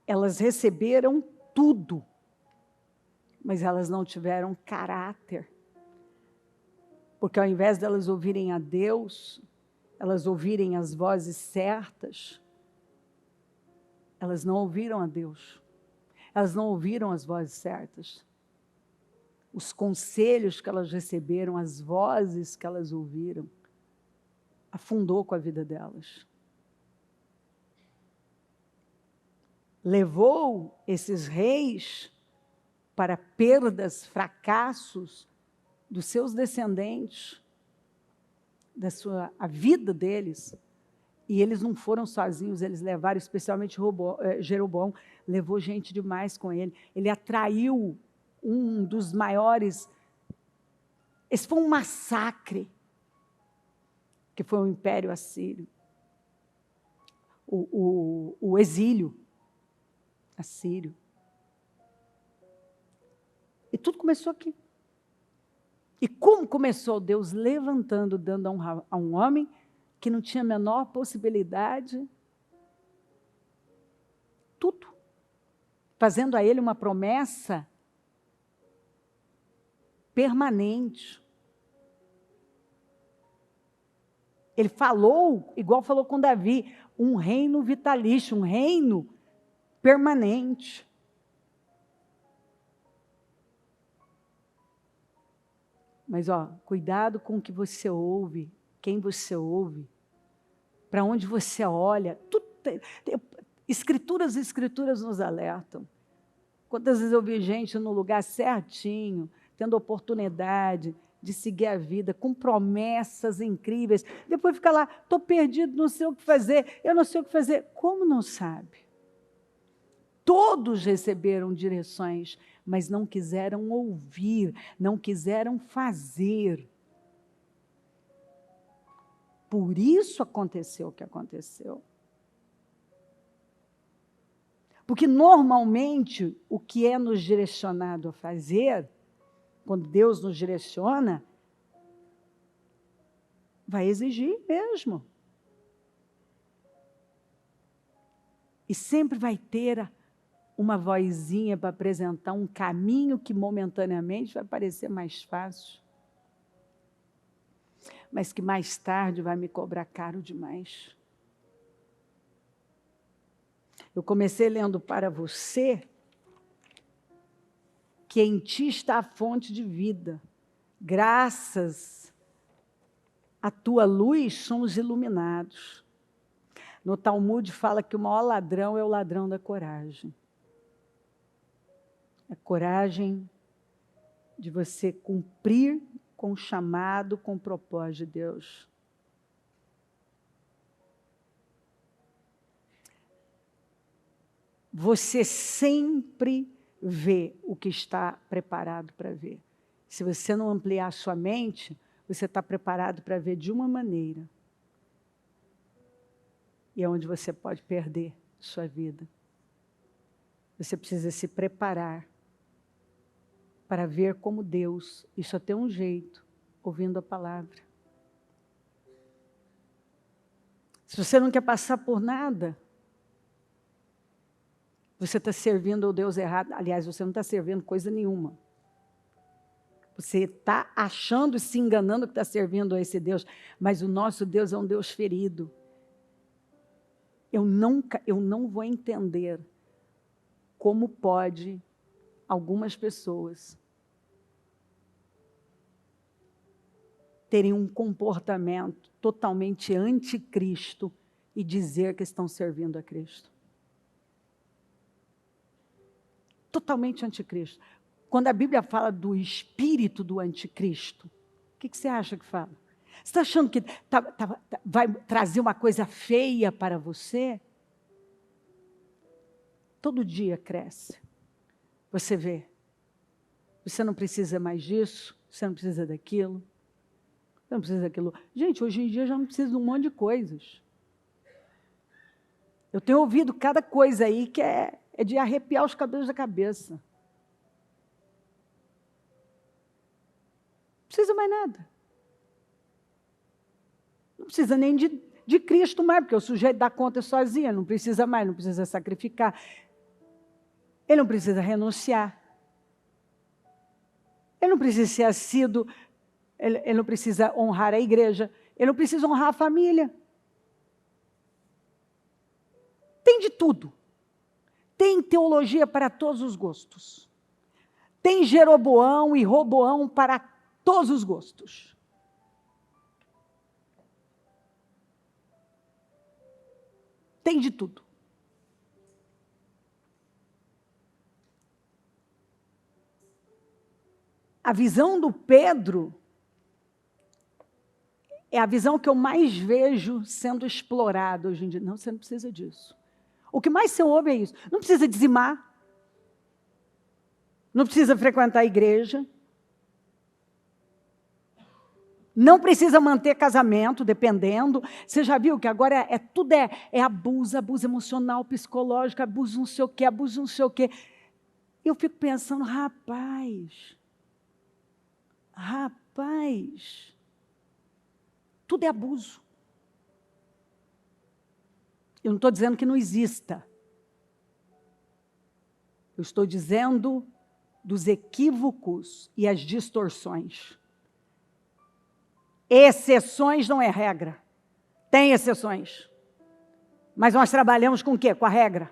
elas receberam tudo, mas elas não tiveram caráter. Porque ao invés de elas ouvirem a Deus, elas ouvirem as vozes certas, elas não ouviram a Deus. Elas não ouviram as vozes certas. Os conselhos que elas receberam, as vozes que elas ouviram, afundou com a vida delas. Levou esses reis para perdas, fracassos dos seus descendentes, a vida deles. E eles não foram sozinhos, eles levaram, especialmente Jeroboão, levou gente demais com ele. Ele atraiu um dos maiores. Esse foi um massacre, que foi o Império Assírio. O exílio assírio. E tudo começou aqui. E como começou? Deus levantando, dando a um homem que não tinha a menor possibilidade, tudo, fazendo a ele uma promessa permanente. Ele falou, igual falou com Davi, um reino vitalício, um reino permanente. Mas, cuidado com o que você ouve, quem você ouve, para onde você olha. Escrituras nos alertam. Quantas vezes eu vi gente no lugar certinho, tendo oportunidade de seguir a vida, com promessas incríveis. Depois fica lá, estou perdido, não sei o que fazer, eu não sei o que fazer. Como não sabe? Todos receberam direções, mas não quiseram ouvir, não quiseram fazer. Por isso aconteceu o que aconteceu. Porque normalmente o que é nos direcionado a fazer, quando Deus nos direciona, vai exigir mesmo. E sempre vai ter uma vozinha para apresentar um caminho que momentaneamente vai parecer mais fácil, mas que mais tarde vai me cobrar caro demais. Eu comecei lendo para você que em ti está a fonte de vida. Graças à tua luz somos iluminados. No Talmud fala que o maior ladrão é o ladrão da coragem. A coragem de você cumprir com o chamado, com o propósito de Deus. Você sempre vê o que está preparado para ver. Se você não ampliar a sua mente, você está preparado para ver de uma maneira. E é onde você pode perder sua vida. Você precisa se preparar para ver como Deus, e só tem um jeito, ouvindo a palavra. Se você não quer passar por nada, você está servindo ao Deus errado. Aliás, você não está servindo coisa nenhuma. Você está achando e se enganando que está servindo a esse Deus. Mas o nosso Deus é um Deus ferido. Eu não vou entender como pode algumas pessoas terem um comportamento totalmente anticristo e dizer que estão servindo a Cristo. Totalmente anticristo. Quando a Bíblia fala do espírito do anticristo, o que você acha que fala? Você está achando que vai trazer uma coisa feia para você? Todo dia cresce. Você vê. Você não precisa mais disso, você não precisa daquilo, você não precisa daquilo. Gente, hoje em dia eu já não preciso de um monte de coisas. Eu tenho ouvido cada coisa aí que é de arrepiar os cabelos da cabeça. Não precisa mais nada. Não precisa nem de Cristo mais, porque o sujeito dá conta sozinho, não precisa mais, não precisa sacrificar. Ele não precisa renunciar. Ele não precisa ser assíduo, ele não precisa honrar a igreja, ele não precisa honrar a família. Tem de tudo. Tem teologia para todos os gostos. Tem Jeroboão e Roboão para todos os gostos. Tem de tudo. A visão do Pedro é a visão que eu mais vejo sendo explorada hoje em dia. Não, você não precisa disso. O que mais você ouve é isso. Não precisa dizimar. Não precisa frequentar a igreja. Não precisa manter casamento, dependendo. Você já viu que agora tudo é abuso emocional, psicológico, abuso não sei o quê, abuso não sei o quê. Eu fico pensando, rapaz, tudo é abuso. Eu não estou dizendo que não exista. Eu estou dizendo dos equívocos e as distorções. Exceções não é regra. Tem exceções. Mas nós trabalhamos com o quê? Com a regra.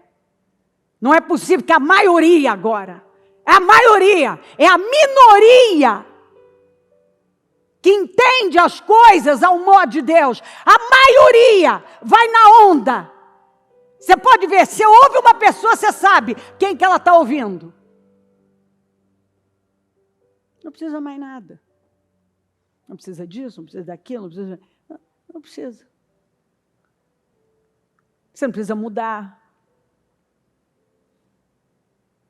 Não é possível que a maioria agora, é a minoria que entende as coisas ao modo de Deus. A maioria vai na onda. Você pode ver, se ouve uma pessoa, você sabe quem que ela está ouvindo. Não precisa mais nada. Não precisa disso, não precisa daquilo, não precisa. Você não precisa mudar.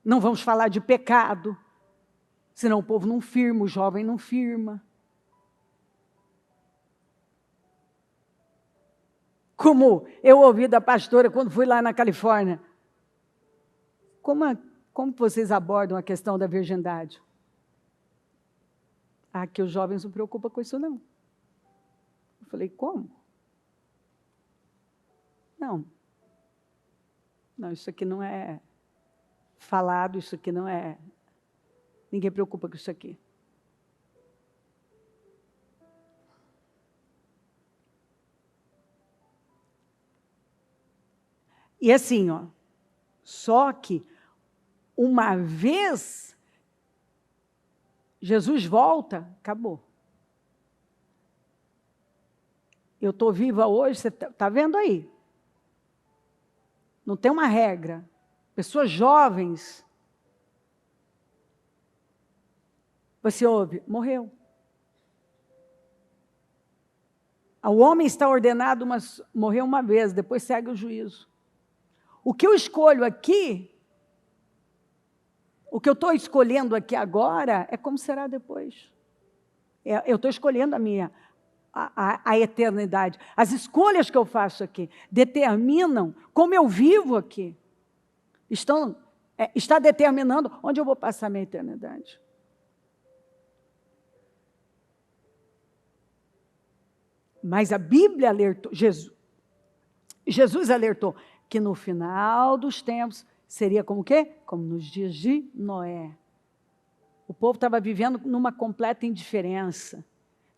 Não vamos falar de pecado, senão o povo não firma, o jovem não firma. Como eu ouvi da pastora quando fui lá na Califórnia. Como vocês abordam a questão da virgindade? Que os jovens não se preocupam com isso, não. Eu falei, como? Não, isso aqui não é falado, isso aqui não é... Ninguém preocupa com isso aqui. E assim, só que uma vez Jesus volta, acabou. Eu estou viva hoje, você está vendo aí? Não tem uma regra. Pessoas jovens, você ouve, morreu. O homem está ordenado, mas morreu uma vez, depois segue o juízo. O que eu escolho aqui, o que eu estou escolhendo aqui agora, é como será depois. Eu estou escolhendo a eternidade. As escolhas que eu faço aqui determinam como eu vivo aqui. Está determinando onde eu vou passar a minha eternidade. Mas a Bíblia alertou, Jesus alertou que no final dos tempos seria como o quê? Como nos dias de Noé. O povo estava vivendo numa completa indiferença.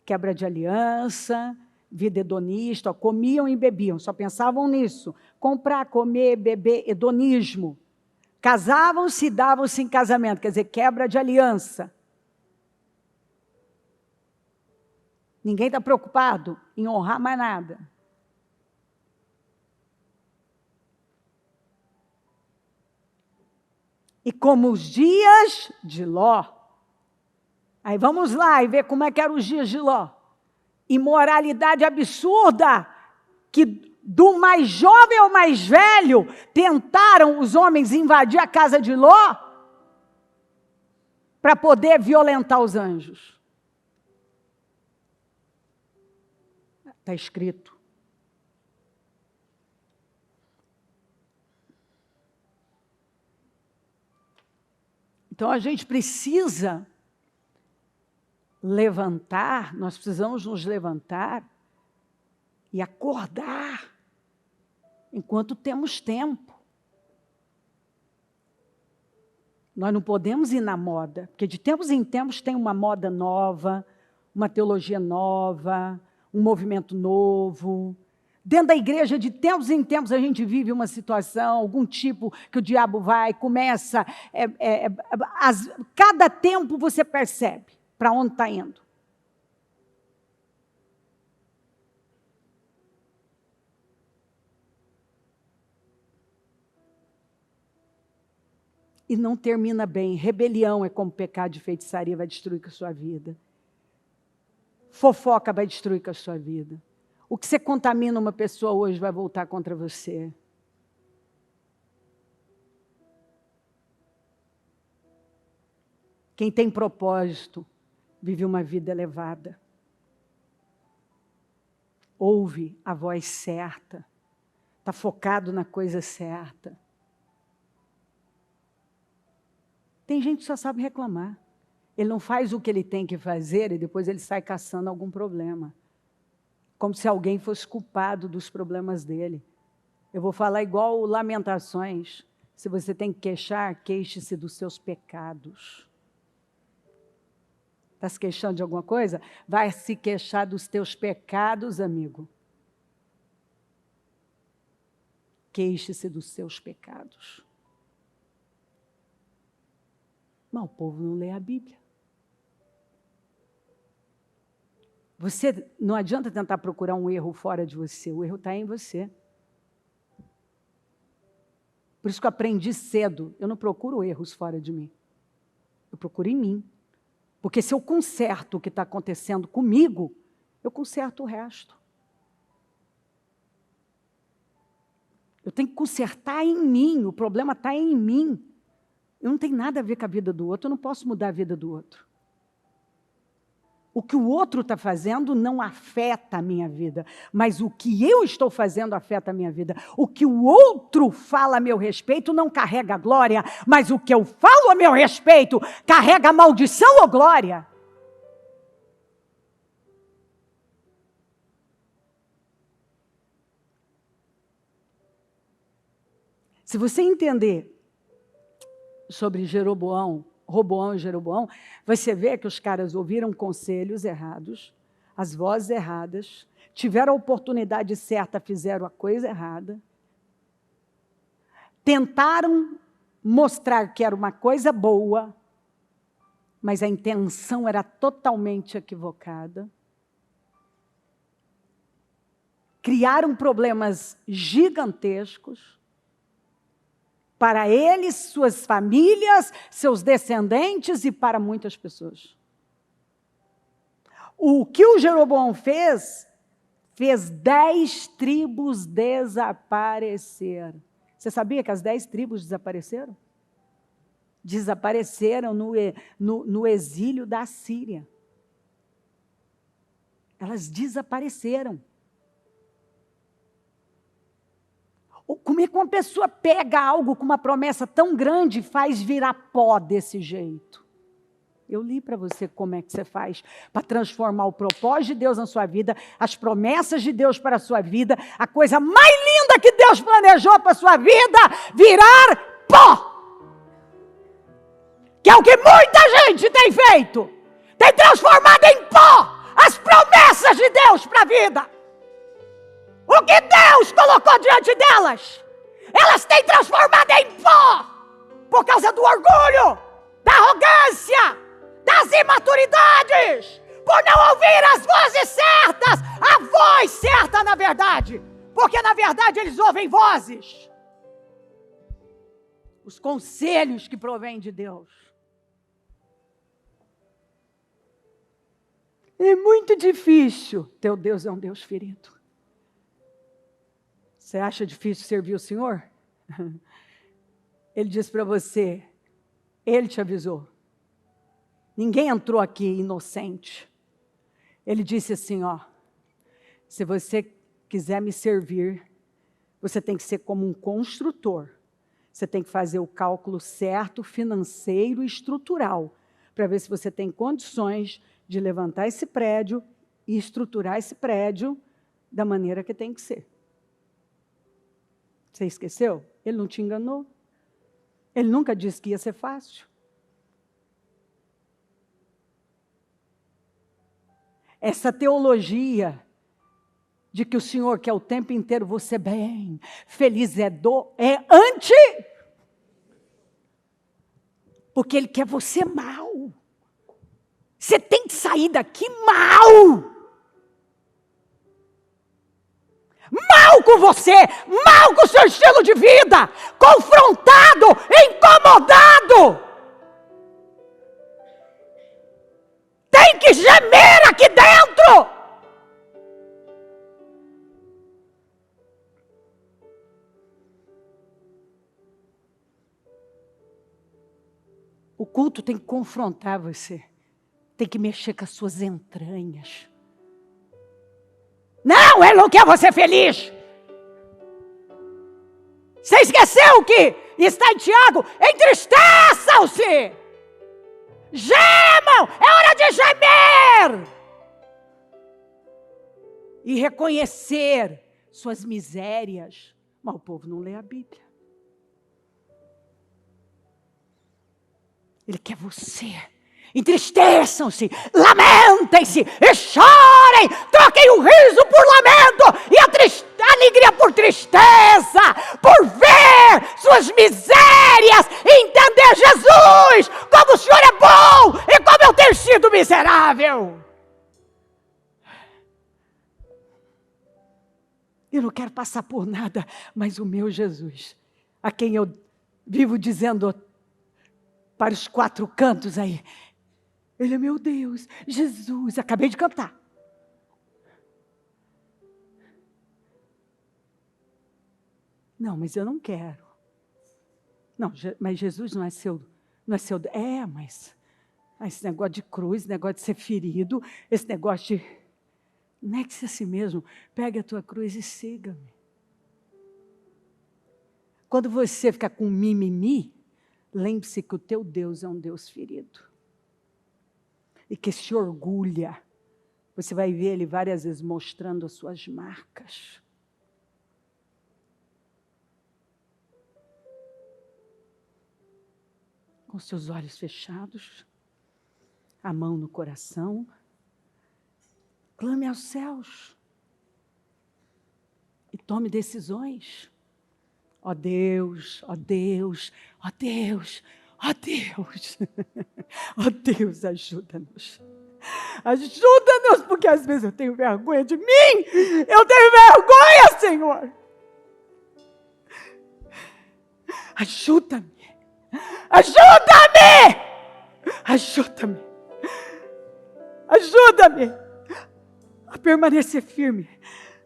Quebra de aliança, vida hedonista, comiam e bebiam, só pensavam nisso. Comprar, comer, beber, hedonismo. Casavam-se e davam-se em casamento, quer dizer, quebra de aliança. Ninguém está preocupado em honrar mais nada. E como os dias de Ló. Aí vamos lá e ver como é que eram os dias de Ló. Imoralidade absurda, que do mais jovem ao mais velho, tentaram os homens invadir a casa de Ló para poder violentar os anjos. Está escrito. Então a gente precisa levantar, nós precisamos nos levantar e acordar enquanto temos tempo. Nós não podemos ir na moda, porque de tempos em tempos tem uma moda nova, uma teologia nova, um movimento novo. Dentro da igreja, de tempos em tempos, a gente vive uma situação, algum tipo que o diabo começa... cada tempo você percebe para onde está indo. E não termina bem. Rebelião é como pecado de feitiçaria, vai destruir com a sua vida. Fofoca vai destruir com a sua vida. O que você contamina uma pessoa hoje vai voltar contra você. Quem tem propósito, vive uma vida elevada. Ouve a voz certa. Está focado na coisa certa. Tem gente que só sabe reclamar. Ele não faz o que ele tem que fazer e depois ele sai caçando algum problema. Como se alguém fosse culpado dos problemas dele. Eu vou falar igual o Lamentações. Se você tem que queixar, queixe-se dos seus pecados. Está se queixando de alguma coisa? Vai se queixar dos teus pecados, amigo. Queixe-se dos seus pecados. Mas o povo não lê a Bíblia. Você não adianta tentar procurar um erro fora de você, o erro está em você. Por isso que eu aprendi cedo, eu não procuro erros fora de mim. Eu procuro em mim. Porque se eu conserto o que está acontecendo comigo, eu conserto o resto. Eu tenho que consertar em mim, o problema está em mim. Eu não tenho nada a ver com a vida do outro, eu não posso mudar a vida do outro. O que o outro está fazendo não afeta a minha vida, mas o que eu estou fazendo afeta a minha vida. O que o outro fala a meu respeito não carrega glória, mas o que eu falo a meu respeito carrega maldição ou glória. Se você entender sobre Roboão e Jeroboão, você vê que os caras ouviram conselhos errados, as vozes erradas, tiveram a oportunidade certa, fizeram a coisa errada, tentaram mostrar que era uma coisa boa, mas a intenção era totalmente equivocada. Criaram problemas gigantescos para eles, suas famílias, seus descendentes e para muitas pessoas. O que o Jeroboão fez 10 tribos desaparecer. Você sabia que as 10 tribos desapareceram? Desapareceram no exílio da Síria. Elas desapareceram. Como é que uma pessoa pega algo com uma promessa tão grande e faz virar pó desse jeito? Eu li para você como é que você faz para transformar o propósito de Deus na sua vida, as promessas de Deus para a sua vida, a coisa mais linda que Deus planejou para a sua vida, virar pó. Que é o que muita gente tem feito. Tem transformado em pó as promessas de Deus para a vida. O que Deus colocou diante delas, elas têm transformado em pó, por causa do orgulho, da arrogância, das imaturidades, por não ouvir as vozes certas, a voz certa na verdade, porque na verdade eles ouvem vozes, os conselhos que provêm de Deus. É muito difícil, teu Deus é um Deus ferido. Você acha difícil servir o Senhor? Ele disse para você, Ele te avisou. Ninguém entrou aqui inocente. Ele disse assim, ó, se você quiser me servir, você tem que ser como um construtor. Você tem que fazer o cálculo certo, financeiro e estrutural, para ver se você tem condições de levantar esse prédio e estruturar esse prédio da maneira que tem que ser. Você esqueceu? Ele não te enganou. Ele nunca disse que ia ser fácil. Essa teologia de que o Senhor quer o tempo inteiro você bem, feliz é anti. Porque Ele quer você mal. Você tem que sair daqui mal. Mal com você, mal com o seu estilo de vida, confrontado, incomodado. Tem que gemer aqui dentro. O culto tem que confrontar você, tem que mexer com as suas entranhas. Não, Ele não quer você feliz. Você esqueceu que está em Tiago? Entristeçam-se. Gemam, é hora de gemer. E reconhecer suas misérias. Mas o povo não lê a Bíblia. Ele quer você. Entristeçam-se, lamentem-se e chorem, troquem o riso por lamento e a alegria por tristeza, por ver suas misérias e entender Jesus, como o Senhor é bom e como eu tenho sido miserável. Eu não quero passar por nada, mas o meu Jesus, a quem eu vivo dizendo para os 4 cantos aí, Ele é meu Deus, Jesus. Acabei de cantar. Não, mas eu não quero. Não, mas Jesus não é seu. Mas esse negócio de cruz, esse negócio de ser ferido, esse negócio de... Negue-se a si mesmo, pegue a tua cruz e siga-me. Quando você ficar com mimimi, lembre-se que o teu Deus é um Deus ferido. E que se orgulha. Você vai ver ele várias vezes mostrando as suas marcas. Com seus olhos fechados, a mão no coração, clame aos céus e tome decisões. Ó Deus, ó Deus, ó Deus, ó Deus, ó Deus, ajuda-nos. Ajuda-nos, porque às vezes eu tenho vergonha de mim, eu tenho vergonha, Senhor. Ajuda-me. Ajuda-me! Ajuda-me! Ajuda-me a permanecer firme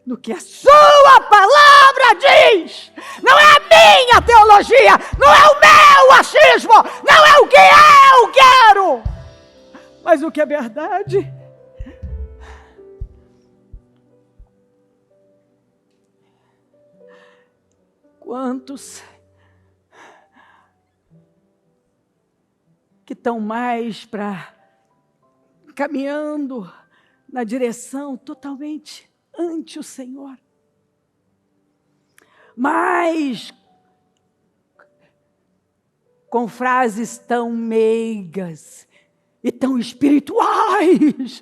no que a sua palavra diz. Não é a minha teologia, não é o meu achismo, não é o que eu quero, mas o que é verdade. Quantos que estão mais caminhando na direção totalmente ante o Senhor, mas com frases tão meigas e tão espirituais,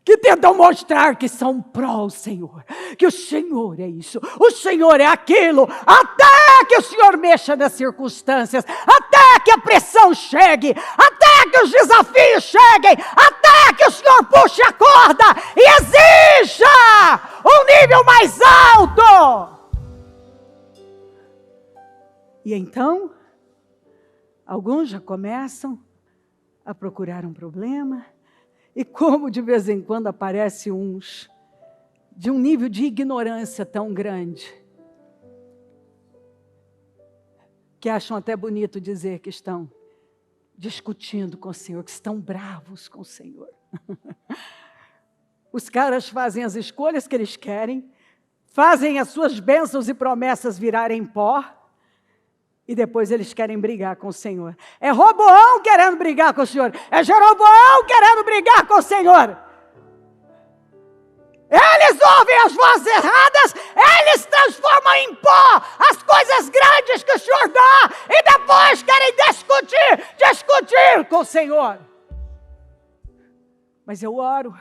que tentam mostrar que são pró o Senhor, que o Senhor é isso, o Senhor é aquilo, até que o Senhor mexa nas circunstâncias, até que a pressão chegue, até que os desafios cheguem, até que o Senhor puxe a corda e exija um nível mais alto. E então, alguns já começam a procurar um problema. E como de vez em quando aparecem uns de um nível de ignorância tão grande, que acham até bonito dizer que estão discutindo com o Senhor, que estão bravos com o Senhor. Os caras fazem as escolhas que eles querem, fazem as suas bênçãos e promessas virarem pó, e depois eles querem brigar com o Senhor. É Roboão querendo brigar com o Senhor. É Jeroboão querendo brigar com o Senhor. Eles ouvem as vozes erradas, eles transformam em pó as coisas grandes que o Senhor dá, e depois querem discutir com o Senhor. Mas eu oro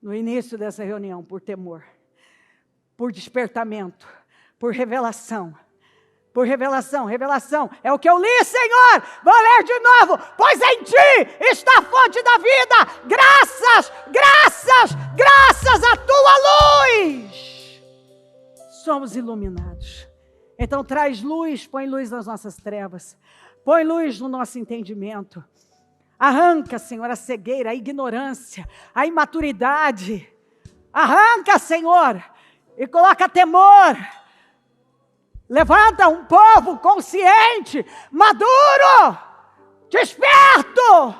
no início dessa reunião por temor, por despertamento, por revelação. Por revelação, é o que eu li, Senhor, vou ler de novo, pois em Ti está a fonte da vida, graças à Tua luz, somos iluminados. Então traz luz, põe luz nas nossas trevas, põe luz no nosso entendimento, arranca, Senhor, a cegueira, a ignorância, a imaturidade, arranca, Senhor, e coloca temor. Levanta um povo consciente, maduro, desperto.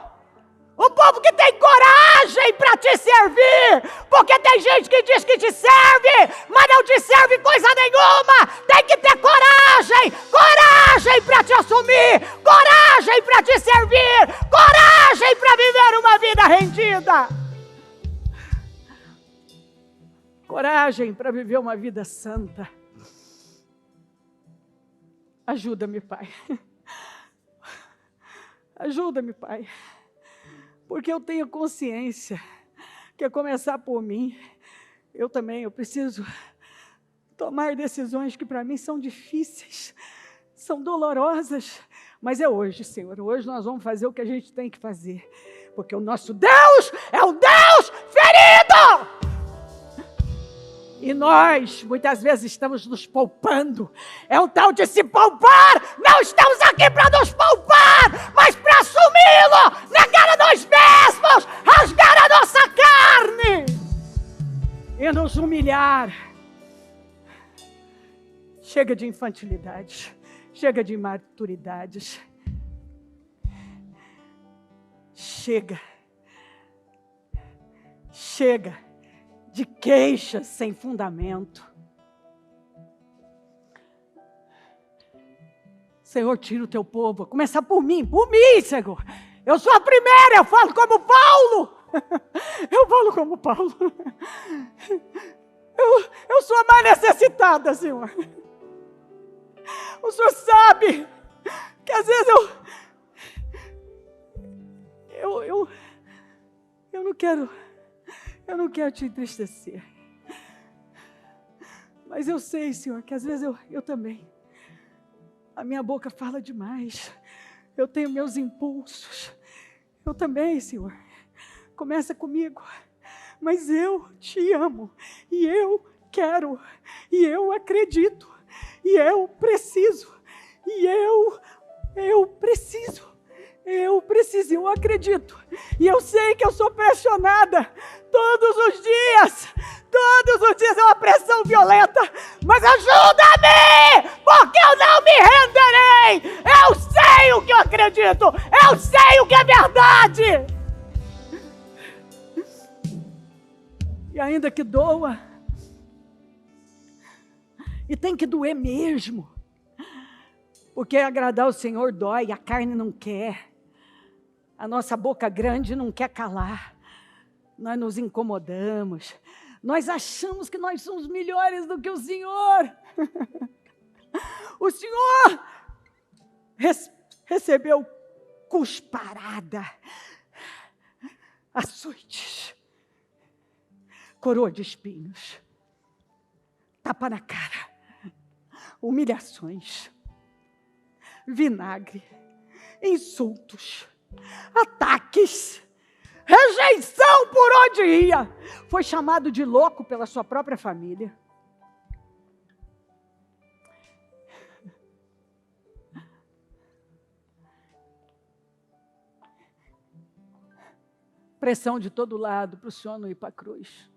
Um povo que tem coragem para te servir. Porque tem gente que diz que te serve, mas não te serve coisa nenhuma. Tem que ter coragem. Coragem para te assumir. Coragem para te servir. Coragem para viver uma vida rendida. Coragem para viver uma vida santa. Ajuda-me, Pai. Ajuda-me, Pai. Porque eu tenho consciência que, a começar por mim, eu preciso tomar decisões que para mim são difíceis, são dolorosas. Mas é hoje, Senhor. Hoje nós vamos fazer o que a gente tem que fazer. Porque o nosso Deus é um Deus ferido. E nós, muitas vezes, estamos nos poupando. É um tal de se poupar. Não estamos aqui para nos poupar, mas para assumi-lo na cara de nós mesmos, rasgar a nossa carne e nos humilhar. Chega de infantilidade, chega de imaturidades, chega de queixas sem fundamento. Senhor, tira o teu povo, começar por mim, Senhor. Eu sou a primeira, eu falo como Paulo. Eu sou a mais necessitada, Senhor. O Senhor sabe que às vezes eu não quero te entristecer. Mas eu sei, Senhor, que às vezes eu também. A minha boca fala demais. Eu tenho meus impulsos. Eu também, Senhor. Começa comigo. Mas eu te amo. E eu quero. E eu acredito. E eu preciso. E eu preciso. Eu acredito. E eu sei que eu sou pressionada todos os dias. Todos os dias é uma pressão violenta. Mas ajuda-me, porque eu não me renderei. Eu sei o que eu acredito. Eu sei o que é verdade. E ainda que doa, e tem que doer mesmo, porque agradar o Senhor dói, a carne não quer, a nossa boca grande não quer calar, nós nos incomodamos, nós achamos que nós somos melhores do que o Senhor. O Senhor recebeu cusparada, açoites, coroa de espinhos, tapa na cara, humilhações, vinagre, insultos, ataques, rejeição por onde ia. Foi chamado de louco pela sua própria família. Pressão de todo lado para o Senhor não ir para a cruz.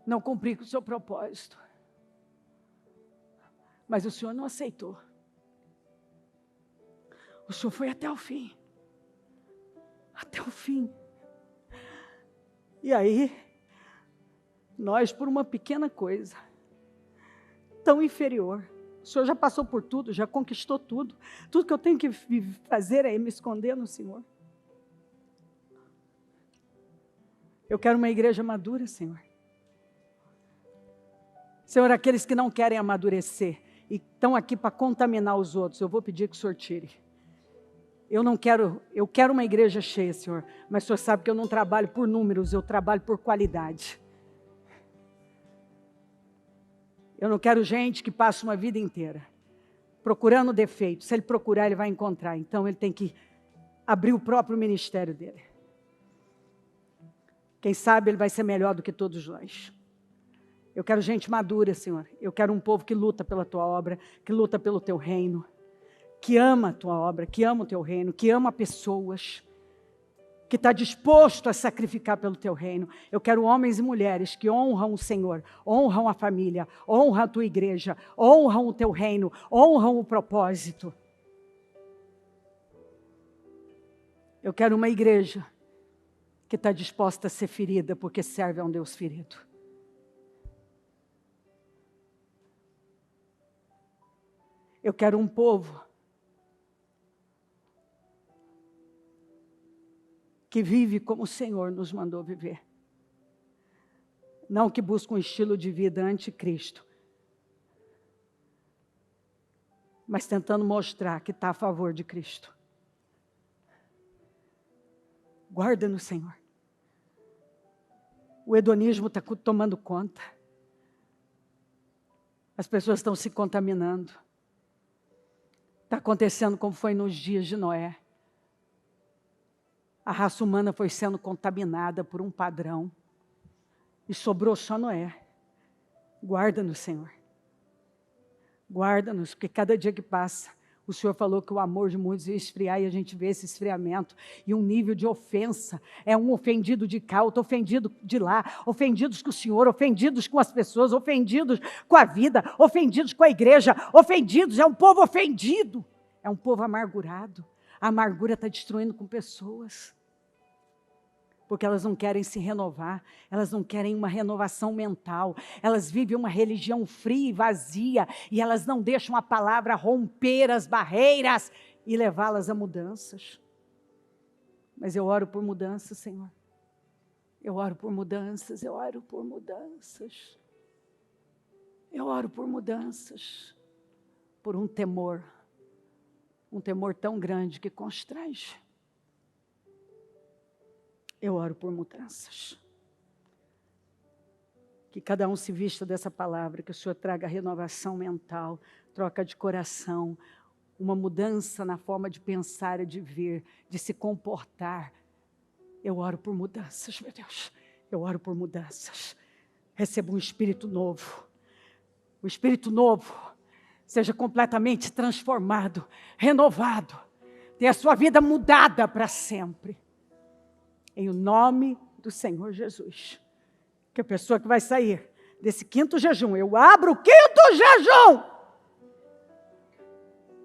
Não cumprir com o seu propósito. Mas o Senhor não aceitou. O Senhor foi até o fim. Até o fim. E aí, nós por uma pequena coisa, tão inferior, o Senhor já passou por tudo, já conquistou tudo. Tudo que eu tenho que fazer é me esconder no Senhor. Eu quero uma igreja madura, Senhor. Senhor, aqueles que não querem amadurecer e estão aqui para contaminar os outros, eu vou pedir que o Senhor tire. Eu quero uma igreja cheia, Senhor, mas o Senhor sabe que eu não trabalho por números, eu trabalho por qualidade. Eu não quero gente que passe uma vida inteira procurando defeitos. Se ele procurar, ele vai encontrar. Então, ele tem que abrir o próprio ministério dele. Quem sabe ele vai ser melhor do que todos nós. Eu quero gente madura, Senhor. Eu quero um povo que luta pela Tua obra, que luta pelo Teu reino, que ama a Tua obra, que ama o Teu reino, que ama pessoas, que está disposto a sacrificar pelo Teu reino. Eu quero homens e mulheres que honram o Senhor, honram a família, honram a Tua igreja, honram o Teu reino, honram o propósito. Eu quero uma igreja que está disposta a ser ferida, porque serve a um Deus ferido. Eu quero um povo que vive como o Senhor nos mandou viver. Não que busca um estilo de vida anticristo, mas tentando mostrar que está a favor de Cristo. Guarda no Senhor. O hedonismo está tomando conta. As pessoas estão se contaminando. Está acontecendo como foi nos dias de Noé. A raça humana foi sendo contaminada por um padrão. E sobrou só Noé. Guarda-nos, Senhor. Guarda-nos, porque cada dia que passa, O Senhor falou que o amor de muitos ia esfriar, e a gente vê esse esfriamento. E um nível de ofensa. É um ofendido de cá, outro ofendido de lá. Ofendidos com o Senhor, ofendidos com as pessoas, ofendidos com a vida, ofendidos com a igreja, ofendidos. É um povo ofendido. É um povo amargurado. A amargura está destruindo com pessoas. Porque elas não querem se renovar, elas não querem uma renovação mental, elas vivem uma religião fria e vazia, e elas não deixam a palavra romper as barreiras e levá-las a mudanças. Mas eu oro por mudanças, Senhor. Eu oro por mudanças, eu oro por mudanças. Eu oro por mudanças, por um temor tão grande que constrange. Eu oro por mudanças. Que cada um se vista dessa palavra, que o Senhor traga renovação mental, troca de coração, uma mudança na forma de pensar e de ver, de se comportar. Eu oro por mudanças, meu Deus. Eu oro por mudanças. Receba um espírito novo. O espírito novo seja completamente transformado, renovado. Tenha a sua vida mudada para sempre. Em o nome do Senhor Jesus. Que a pessoa que vai sair desse quinto jejum, eu abro o quinto jejum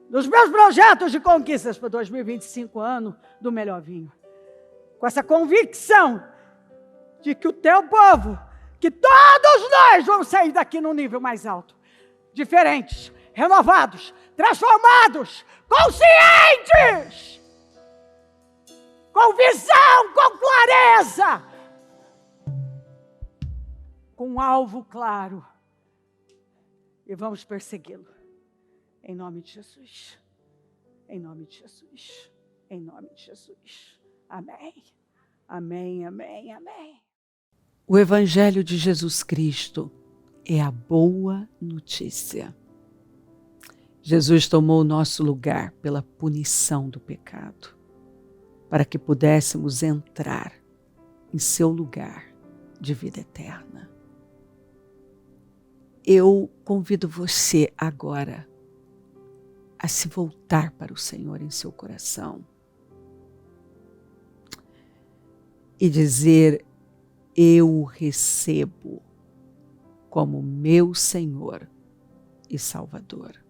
dos meus projetos de conquistas para 2025, ano do melhor vinho. Com essa convicção de que o teu povo, que todos nós vamos sair daqui num nível mais alto. Diferentes, renovados, transformados, conscientes. Com visão, com clareza, com um alvo claro, e vamos persegui-lo, em nome de Jesus, em nome de Jesus, em nome de Jesus, amém, amém, amém, amém. O Evangelho de Jesus Cristo é a boa notícia. Jesus tomou o nosso lugar pela punição do pecado, para que pudéssemos entrar em seu lugar de vida eterna. Eu convido você agora a se voltar para o Senhor em seu coração e dizer: eu o recebo como meu Senhor e Salvador.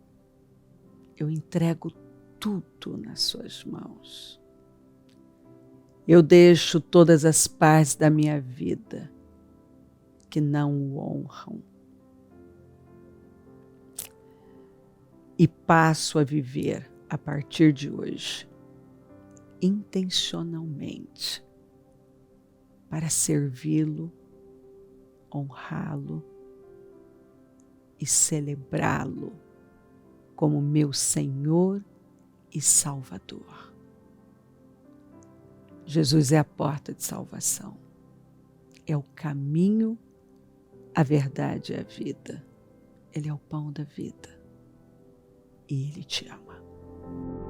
Eu entrego tudo nas suas mãos. Eu deixo todas as partes da minha vida que não o honram e passo a viver a partir de hoje intencionalmente para servi-lo, honrá-lo e celebrá-lo como meu Senhor e Salvador. Jesus é a porta de salvação. É o caminho, a verdade e a vida. Ele é o pão da vida. E Ele te ama.